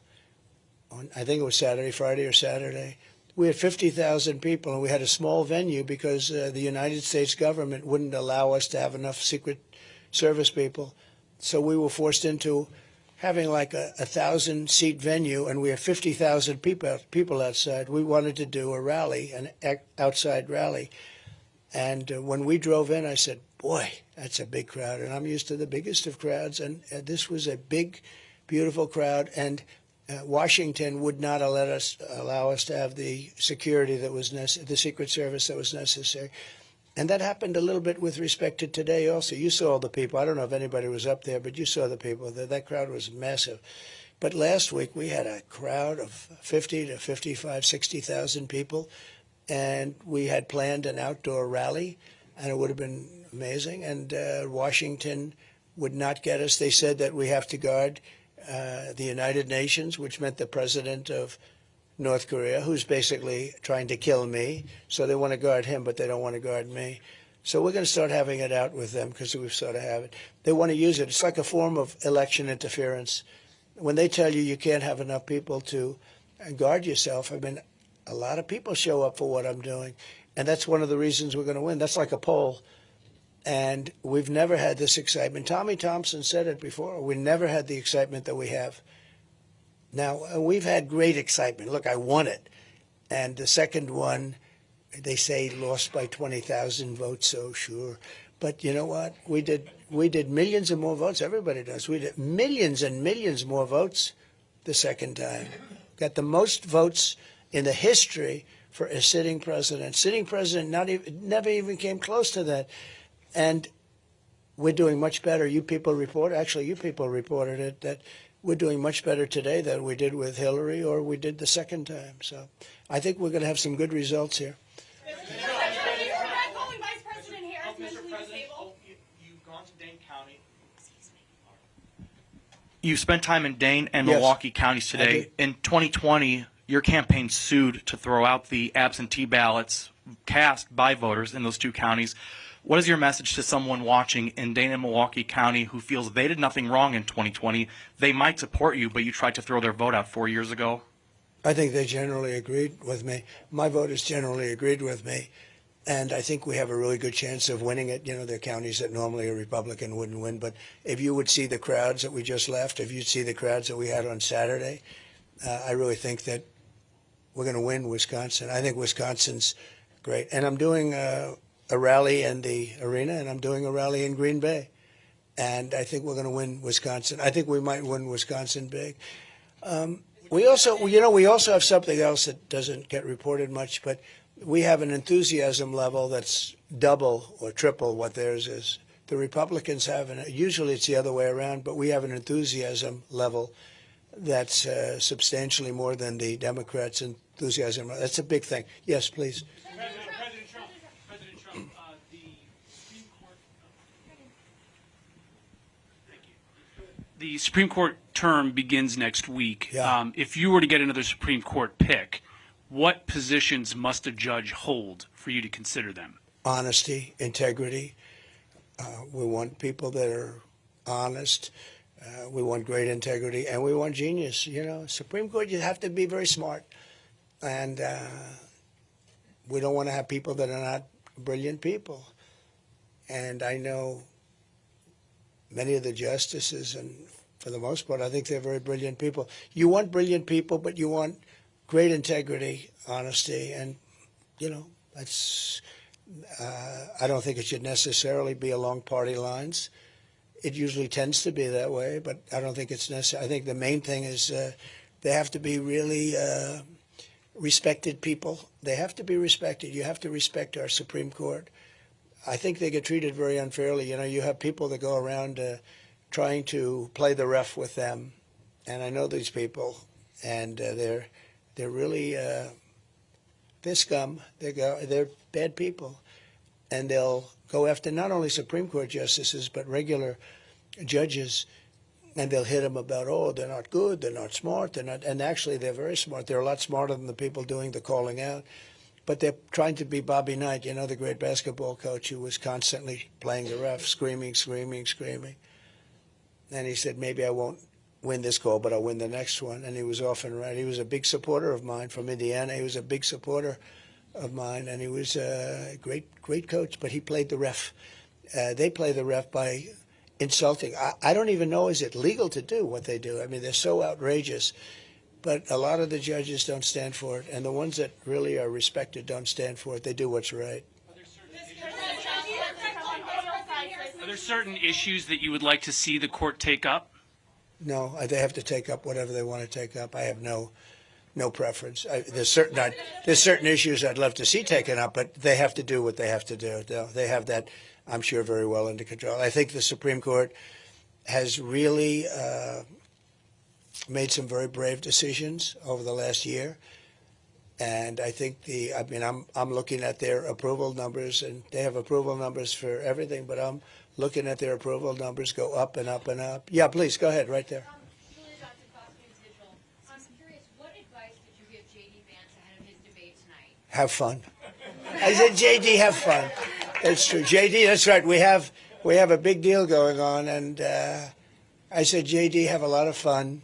on, I think it was Friday or Saturday. We had 50,000 people, and we had a small venue because the United States government wouldn't allow us to have enough Secret Service people. So we were forced into having like a 1,000-seat venue, and we had 50,000 people outside. We wanted to do a rally, an outside rally. And when we drove in, I said, boy, that's a big crowd. And I'm used to the biggest of crowds. And this was a big, beautiful crowd. And Washington would not allow us to have the security that was the Secret Service that was necessary. And that happened a little bit with respect to today also. You saw all the people. I don't know if anybody was up there, but you saw the people. That crowd was massive. But last week we had a crowd of 50 to 55, 60,000 people, and we had planned an outdoor rally. and it would have been amazing. And Washington would not get us. They said that we have to guard the United Nations, which meant the president of North Korea, who's basically trying to kill me. So they want to guard him, but they don't want to guard me. So we're going to start having it out with them because we sort of have it. They want to use it. It's like a form of election interference. When they tell you you can't have enough people to guard yourself, I mean, a lot of people show up for what I'm doing. And that's one of the reasons we're going to win. That's like a poll. And we've never had this excitement. Tommy Thompson said it before. We never had the excitement that we have. Now, we've had great excitement. Look, I won it. And the second one, they say lost by 20,000 votes, so sure. But you know what? We did millions of more votes. Everybody does. We did millions and millions more votes the second time. Got the most votes in the history for a sitting president. Sitting president never even came close to that. And we're doing much better. You people reported it, that we're doing much better today than we did with Hillary or we did the second time. So I think we're going to have some good results here. You've gone to Dane County. You've spent time in Dane and Milwaukee counties today. In 2020, your campaign sued to throw out the absentee ballots cast by voters in those two counties. What is your message to someone watching in Dane and Milwaukee County who feels they did nothing wrong in 2020? They might support you, but you tried to throw their vote out 4 years ago. I think they generally agreed with me. My voters generally agreed with me. And I think we have a really good chance of winning it. You know, there are counties that normally a Republican wouldn't win. But if you would see the crowds that we just left, if you'd see the crowds that we had on Saturday, I really think that we're going to win Wisconsin. I think Wisconsin's great. And I'm doing a rally in the arena, and I'm doing a rally in Green Bay. And I think we're going to win Wisconsin. I think we might win Wisconsin big. We also have something else that doesn't get reported much, but we have an enthusiasm level that's double or triple what theirs is. The Republicans have, usually it's the other way around, but we have an enthusiasm level that's substantially more than the Democrats' enthusiasm. That's a big thing. Yes, please. President Trump, the Supreme Court term begins next week. Yeah. If you were to get another Supreme Court pick, what positions must a judge hold for you to consider them? Honesty, integrity. We want people that are honest. We want great integrity, and we want genius. You know, Supreme Court, you have to be very smart. And we don't want to have people that are not brilliant people. And I know many of the justices, and for the most part, I think they're very brilliant people. You want brilliant people, but you want great integrity, honesty, and, you know, that's, I don't think it should necessarily be along party lines. It usually tends to be that way, but I don't think it's necessary. I think the main thing is they have to be really respected people. They have to be respected. You have to respect our Supreme Court. I think they get treated very unfairly. You know, you have people that go around trying to play the ref with them, and I know these people, and they're really they're scum. They're bad people, and they'll go after not only Supreme Court justices but regular judges, and they'll hit them about, oh, they're not good, they're not smart, they're not. And actually, they're very smart. They're a lot smarter than the people doing the calling out. But they're trying to be Bobby Knight, you know, the great basketball coach who was constantly playing the ref, screaming, screaming, screaming. And he said, maybe I won't win this call, but I'll win the next one. And he was often right. He was a big supporter of mine from Indiana. He was a big supporter of mine, and he was a great coach, but he played the ref. They play the ref by insulting. I don't even know, is it legal to do what they do? I mean, they're so outrageous. But a lot of the judges don't stand for it, and the ones that really are respected don't stand for it. They do what's right. Are there certain issues that you would like to see the court take up? No, they have to take up whatever they want to take up. I have no preference. There's certain issues I'd love to see taken up, but they have to do what they have to do. They have that, I'm sure, very well under control. I think the Supreme Court has really made some very brave decisions over the last year. And I think I'm looking at their approval numbers, and they have approval numbers for everything, but I'm looking at their approval numbers go up and up and up. Yeah, please, go ahead, right there. Julia Johnson, Fox News Digital. I'm curious, what advice did you give J.D. Vance ahead of his debate tonight? Have fun. I said, JD, have fun. That's true. JD, that's right. We have a big deal going on, and I said, JD, have a lot of fun.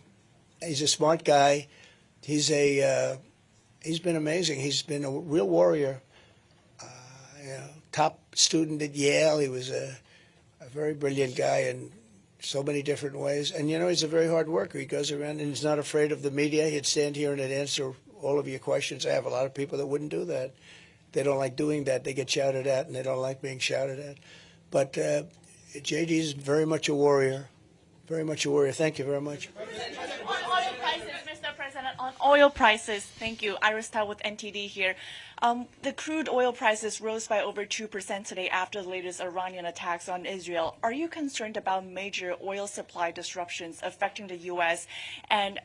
He's a smart guy. He's been amazing. He's been a real warrior. Top student at Yale. He was a very brilliant guy in so many different ways. And, he's a very hard worker. He goes around and he's not afraid of the media. He'd stand here and he'd answer all of your questions. I have a lot of people that wouldn't do that. They don't like doing that. They get shouted at, and they don't like being shouted at. But JD's very much a warrior. Very much a warrior. Thank you very much. On oil prices, Mr. President, on oil prices, thank you. Iris Tao with NTD here. The crude oil prices rose by over 2% today after the latest Iranian attacks on Israel. Are you concerned about major oil supply disruptions affecting the U.S.? And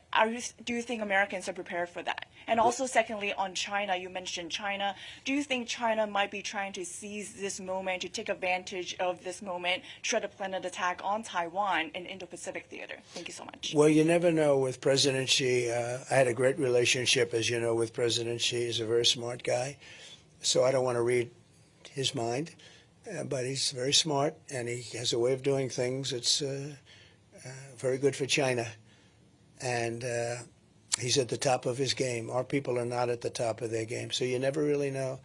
do you think Americans are prepared for that? And also, secondly, on China, you mentioned China. Do you think China might be trying to seize this moment, to take advantage of this moment, try to plan an attack on Taiwan and Indo-Pacific theater? Thank you so much. Well, you never know with President Xi. I had a great relationship, as you know, with President Xi. He's a very smart guy. So I don't want to read his mind, but he's very smart, and he has a way of doing things that's very good for China. And he's at the top of his game. Our people are not at the top of their game, so you never really know.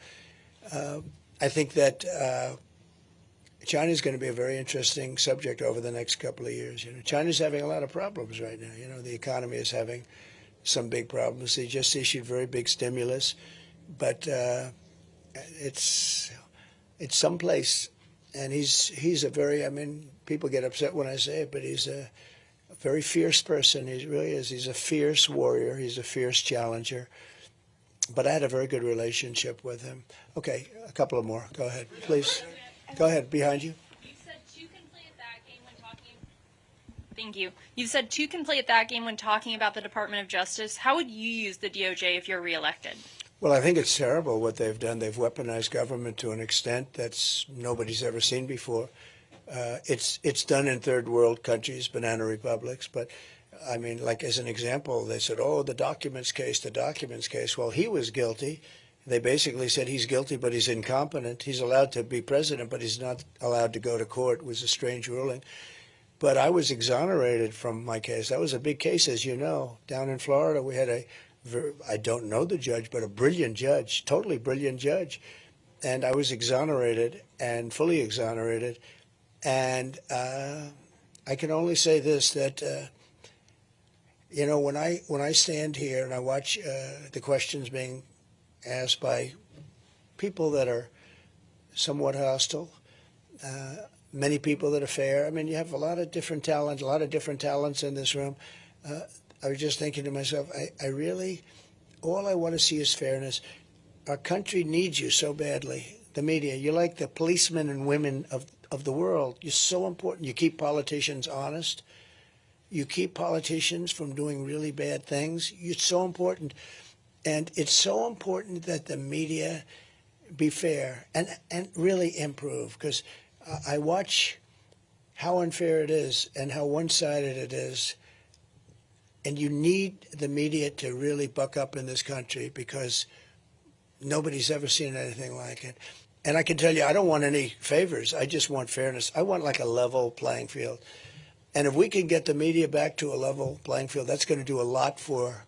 I think that China is going to be a very interesting subject over the next couple of years. China's having a lot of problems right now. The economy is having some big problems. They just issued very big stimulus. But it's someplace, and he's a very, people get upset when I say it, but he's a very fierce person. He really is. He's a fierce warrior. He's a fierce challenger. But I had a very good relationship with him. Okay, a couple of more. Go ahead, please. Go ahead, behind you. Thank you. You've said two can play at that game when talking about the Department of Justice. How would you use the DOJ if you're reelected? Well, I think it's terrible what they've done. They've weaponized government to an extent that's nobody's ever seen before. It's done in third world countries, banana republics. But, like as an example, they said, the documents case. Well, he was guilty. They basically said he's guilty, but he's incompetent. He's allowed to be president, but he's not allowed to go to court. It was a strange ruling. But I was exonerated from my case. That was a big case, as you know. Down in Florida, we had I don't know the judge, but a brilliant judge, totally brilliant judge. And I was exonerated and fully exonerated. And I can only say this, that, when I stand here and I watch the questions being asked by people that are somewhat hostile, many people that are fair. You have a lot of different talents in this room. I was just thinking to myself, I really, all I want to see is fairness. Our country needs you so badly. The media, you're like the policemen and women of the world. You're so important. You keep politicians honest. You keep politicians from doing really bad things. It's so important. And it's so important that the media be fair and really improve, because I watch how unfair it is and how one-sided it is. And you need the media to really buck up in this country, because nobody's ever seen anything like it. And I can tell you, I don't want any favors. I just want fairness. I want like a level playing field. And if we can get the media back to a level playing field, that's going to do a lot for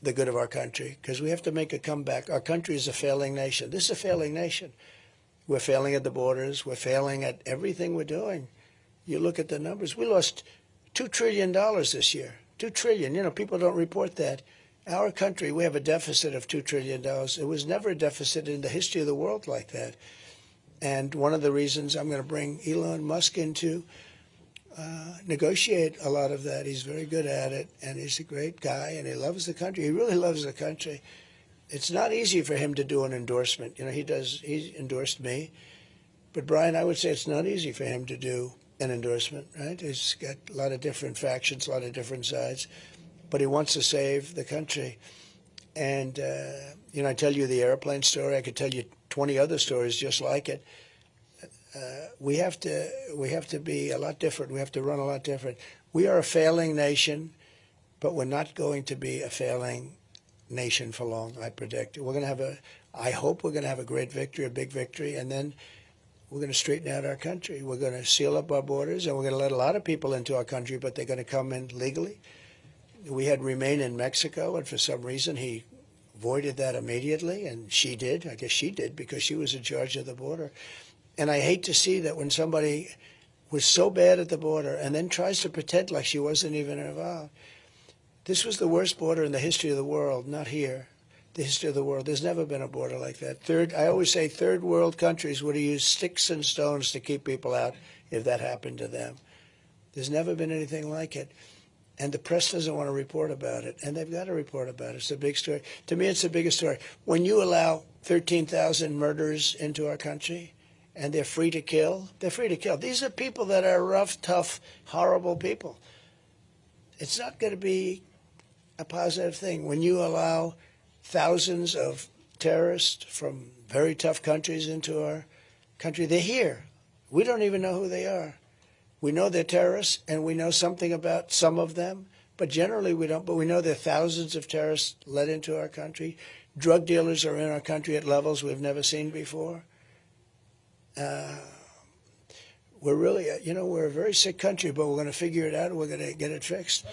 the good of our country, because we have to make a comeback. Our country is a failing nation. This is a failing nation. We're failing at the borders. We're failing at everything we're doing. You look at the numbers. We lost $2 trillion this year. $2 trillion. People don't report that. Our country, we have a deficit of $2 trillion. It was never a deficit in the history of the world like that. And one of the reasons I'm going to bring Elon Musk in to negotiate a lot of that. He's very good at it, and he's a great guy, and he loves the country. He really loves the country. It's not easy for him to do an endorsement. He endorsed me. But, Brian, I would say it's not easy for him to do an endorsement, right? He's got a lot of different factions, a lot of different sides, but he wants to save the country. And, I tell you the airplane story. I could tell you 20 other stories just like it. We have to be a lot different. We have to run a lot different. We are a failing nation, but we're not going to be a failing nation for long, I predict. I hope we're going to have a great victory, a big victory, and then we're going to straighten out our country. We're going to seal up our borders, and we're going to let a lot of people into our country, but they're going to come in legally. We had Remain in Mexico, and for some reason he voided that immediately, and she did. I guess she did because she was in charge of the border. And I hate to see that when somebody was so bad at the border and then tries to pretend like she wasn't even involved. This was the worst border in the history of the world, not here, the history of the world. There's never been a border like that. I always say third world countries would have used sticks and stones to keep people out if that happened to them. There's never been anything like it. And the press doesn't want to report about it, and they've got to report about it. It's a big story. To me, it's the biggest story. When you allow 13,000 murderers into our country, and they're free to kill, they're free to kill. These are people that are rough, tough, horrible people. It's not going to be a positive thing. When you allow thousands of terrorists from very tough countries into our country, they're here. We don't even know who they are. We know they're terrorists, and we know something about some of them, but generally we don't. But we know there are thousands of terrorists let into our country. Drug dealers are in our country at levels we've never seen before. We're really, we're a very sick country, but we're going to figure it out and we're going to get it fixed.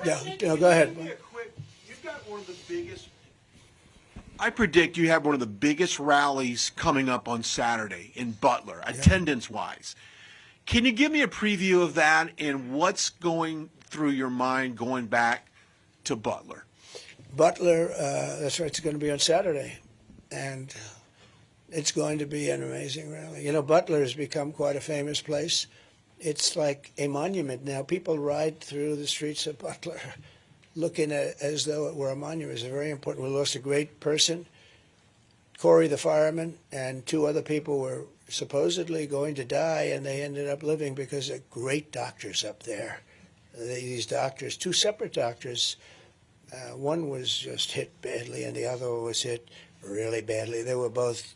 Yeah, go ahead. You've got one of the biggest. I predict you have one of the biggest rallies coming up on Saturday in Butler, attendance-wise. Can you give me a preview of that and what's going through your mind going back to Butler? Butler, that's right, it's going to be on Saturday. And it's going to be an amazing rally. Butler has become quite a famous place. It's like a monument now. People ride through the streets of Butler looking at it as though it were a monument. It's very important. We lost a great person, Corey the fireman, and two other people were supposedly going to die, and they ended up living because of great doctors up there. These doctors, two separate doctors, one was just hit badly, and the other was hit really badly. They were both.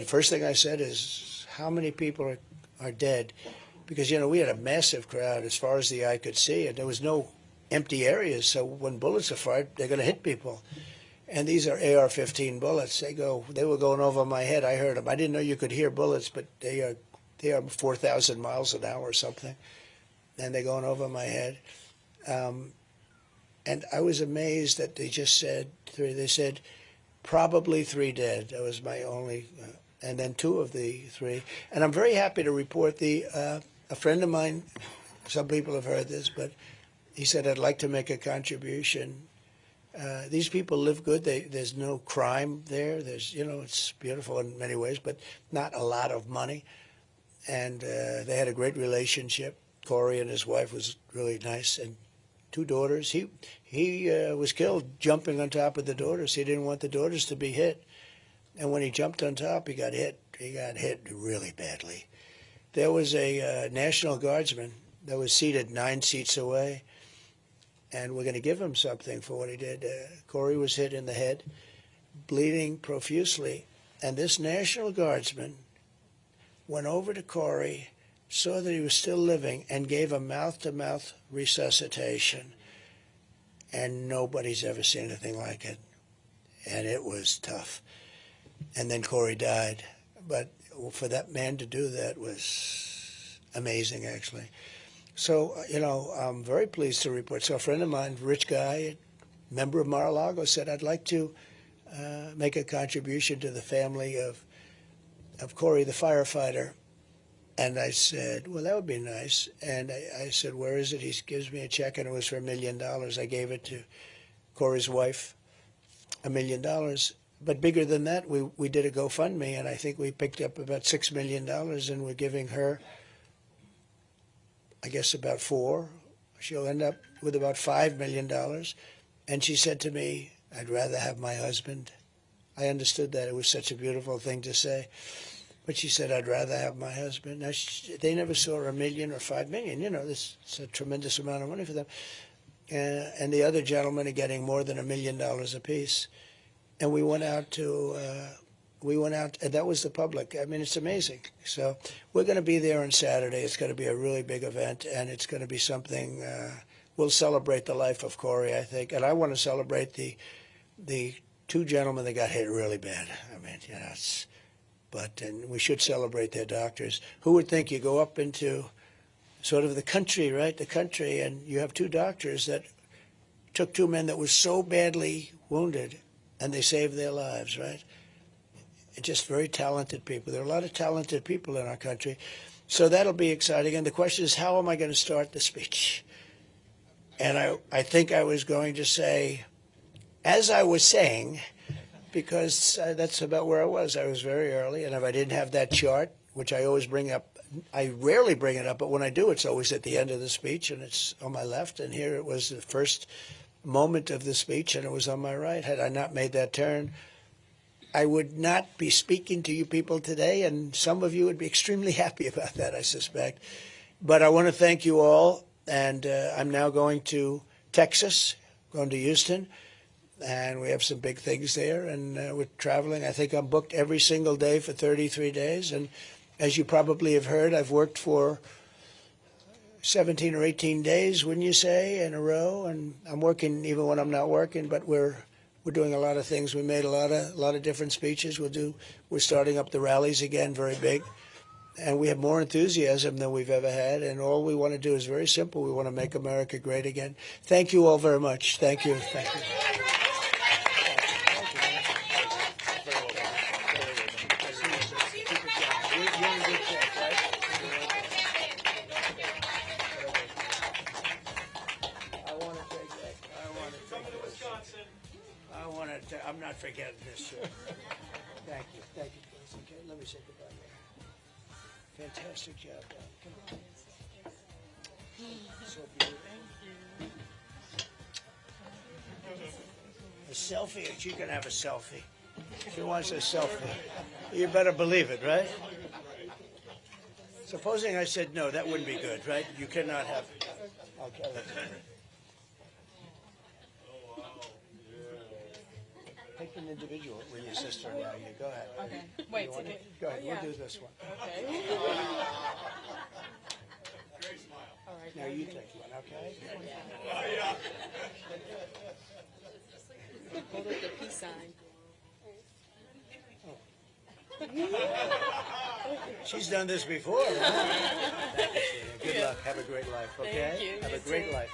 First thing I said is, how many people are dead? Because, we had a massive crowd as far as the eye could see, and there was no empty areas, so when bullets are fired, they're going to hit people. And these are AR-15 bullets. They were going over my head. I heard them. I didn't know you could hear bullets, but they are 4,000 miles an hour or something, and they're going over my head. And I was amazed that they just said three. They said, probably 3 dead. That was my only, and then 2 of the 3. And I'm very happy to report a friend of mine, some people have heard this, but he said, I'd like to make a contribution. These people live good. There's no crime there. It's beautiful in many ways, but not a lot of money. And they had a great relationship. Corey and his wife was really nice, and 2 daughters. He was killed jumping on top of the daughters. He didn't want the daughters to be hit. And when he jumped on top, he got hit. He got hit really badly. There was a National Guardsman that was seated 9 seats away, and we're going to give him something for what he did. Corey was hit in the head, bleeding profusely, and this National Guardsman went over to Corey, saw that he was still living, and gave a mouth-to-mouth resuscitation. And nobody's ever seen anything like it. And it was tough. And then Corey died. But for that man to do that was amazing, actually. So, I'm very pleased to report. So a friend of mine, rich guy, member of Mar-a-Lago, said, I'd like to make a contribution to the family of Corey, the firefighter. And I said, well, that would be nice. And I said, where is it? He gives me a check, and it was for $1 million. I gave it to Corey's wife, $1 million. But bigger than that, we did a GoFundMe, and I think we picked up about $6 million, and we're giving her, I guess, about 4. She'll end up with about $5 million. And she said to me, I'd rather have my husband. I understood that. It was such a beautiful thing to say. But she said, I'd rather have my husband. Now, they never saw $1 million or $5 million. This is a tremendous amount of money for them. and the other gentlemen are getting more than $1 million apiece. And we went out, and that was the public. I mean, it's amazing. So we're going to be there on Saturday. It's going to be a really big event, and it's going to be something. We'll celebrate the life of Corey, I think, and I want to celebrate the two gentlemen that got hit really bad. I mean, you know, and we should celebrate their doctors. Who would think you go up into sort of the country, right? The country, and you have two doctors that took two men that were so badly wounded, and they saved their lives, right? And just very talented people. There are a lot of talented people in our country. So that'll be exciting. And the question is, how am I going to start the speech? And I think I was going to say, as I was saying, because that's about where I was. I was very early, and if I didn't have that chart, which I always bring up, I rarely bring it up, but when I do, it's always at the end of the speech, and it's on my left. And here it was the first moment of the speech, and it was on my right. Had I not made that turn, I would not be speaking to you people today, and some of you would be extremely happy about that, I suspect. But I want to thank you all, and I'm now going to Texas, going to Houston, and we have some big things there, and we're traveling. I think I'm booked every single day for 33 days, and as you probably have heard, I've worked for 17 or 18 days, wouldn't you say, in a row, and I'm working even when I'm not working, but we're doing a lot of things. We made a lot of different speeches. We're starting up the rallies again, very big, and we have more enthusiasm than we've ever had, and all we want to do is very simple. We want to make America great again. Thank you all very much. Thank you. Thank you. I'm not forgetting this. Thank you. Thank you, please. Okay, let me say goodbye. Fantastic job, Don. Come on. So beautiful. A selfie? She can have a selfie. She wants a selfie. You better believe it, right? Supposing I said no, that wouldn't be good, right? You cannot have. Okay, let's do it. Take an individual with your sister-in-law. You go ahead. Okay. Wait. Go ahead. Oh, yeah. We'll do this one. Okay. All right. Now you take one, okay? Hold up the peace sign. She's done this before. Huh? Good luck. Have a great life, okay? Thank you. Have a great life.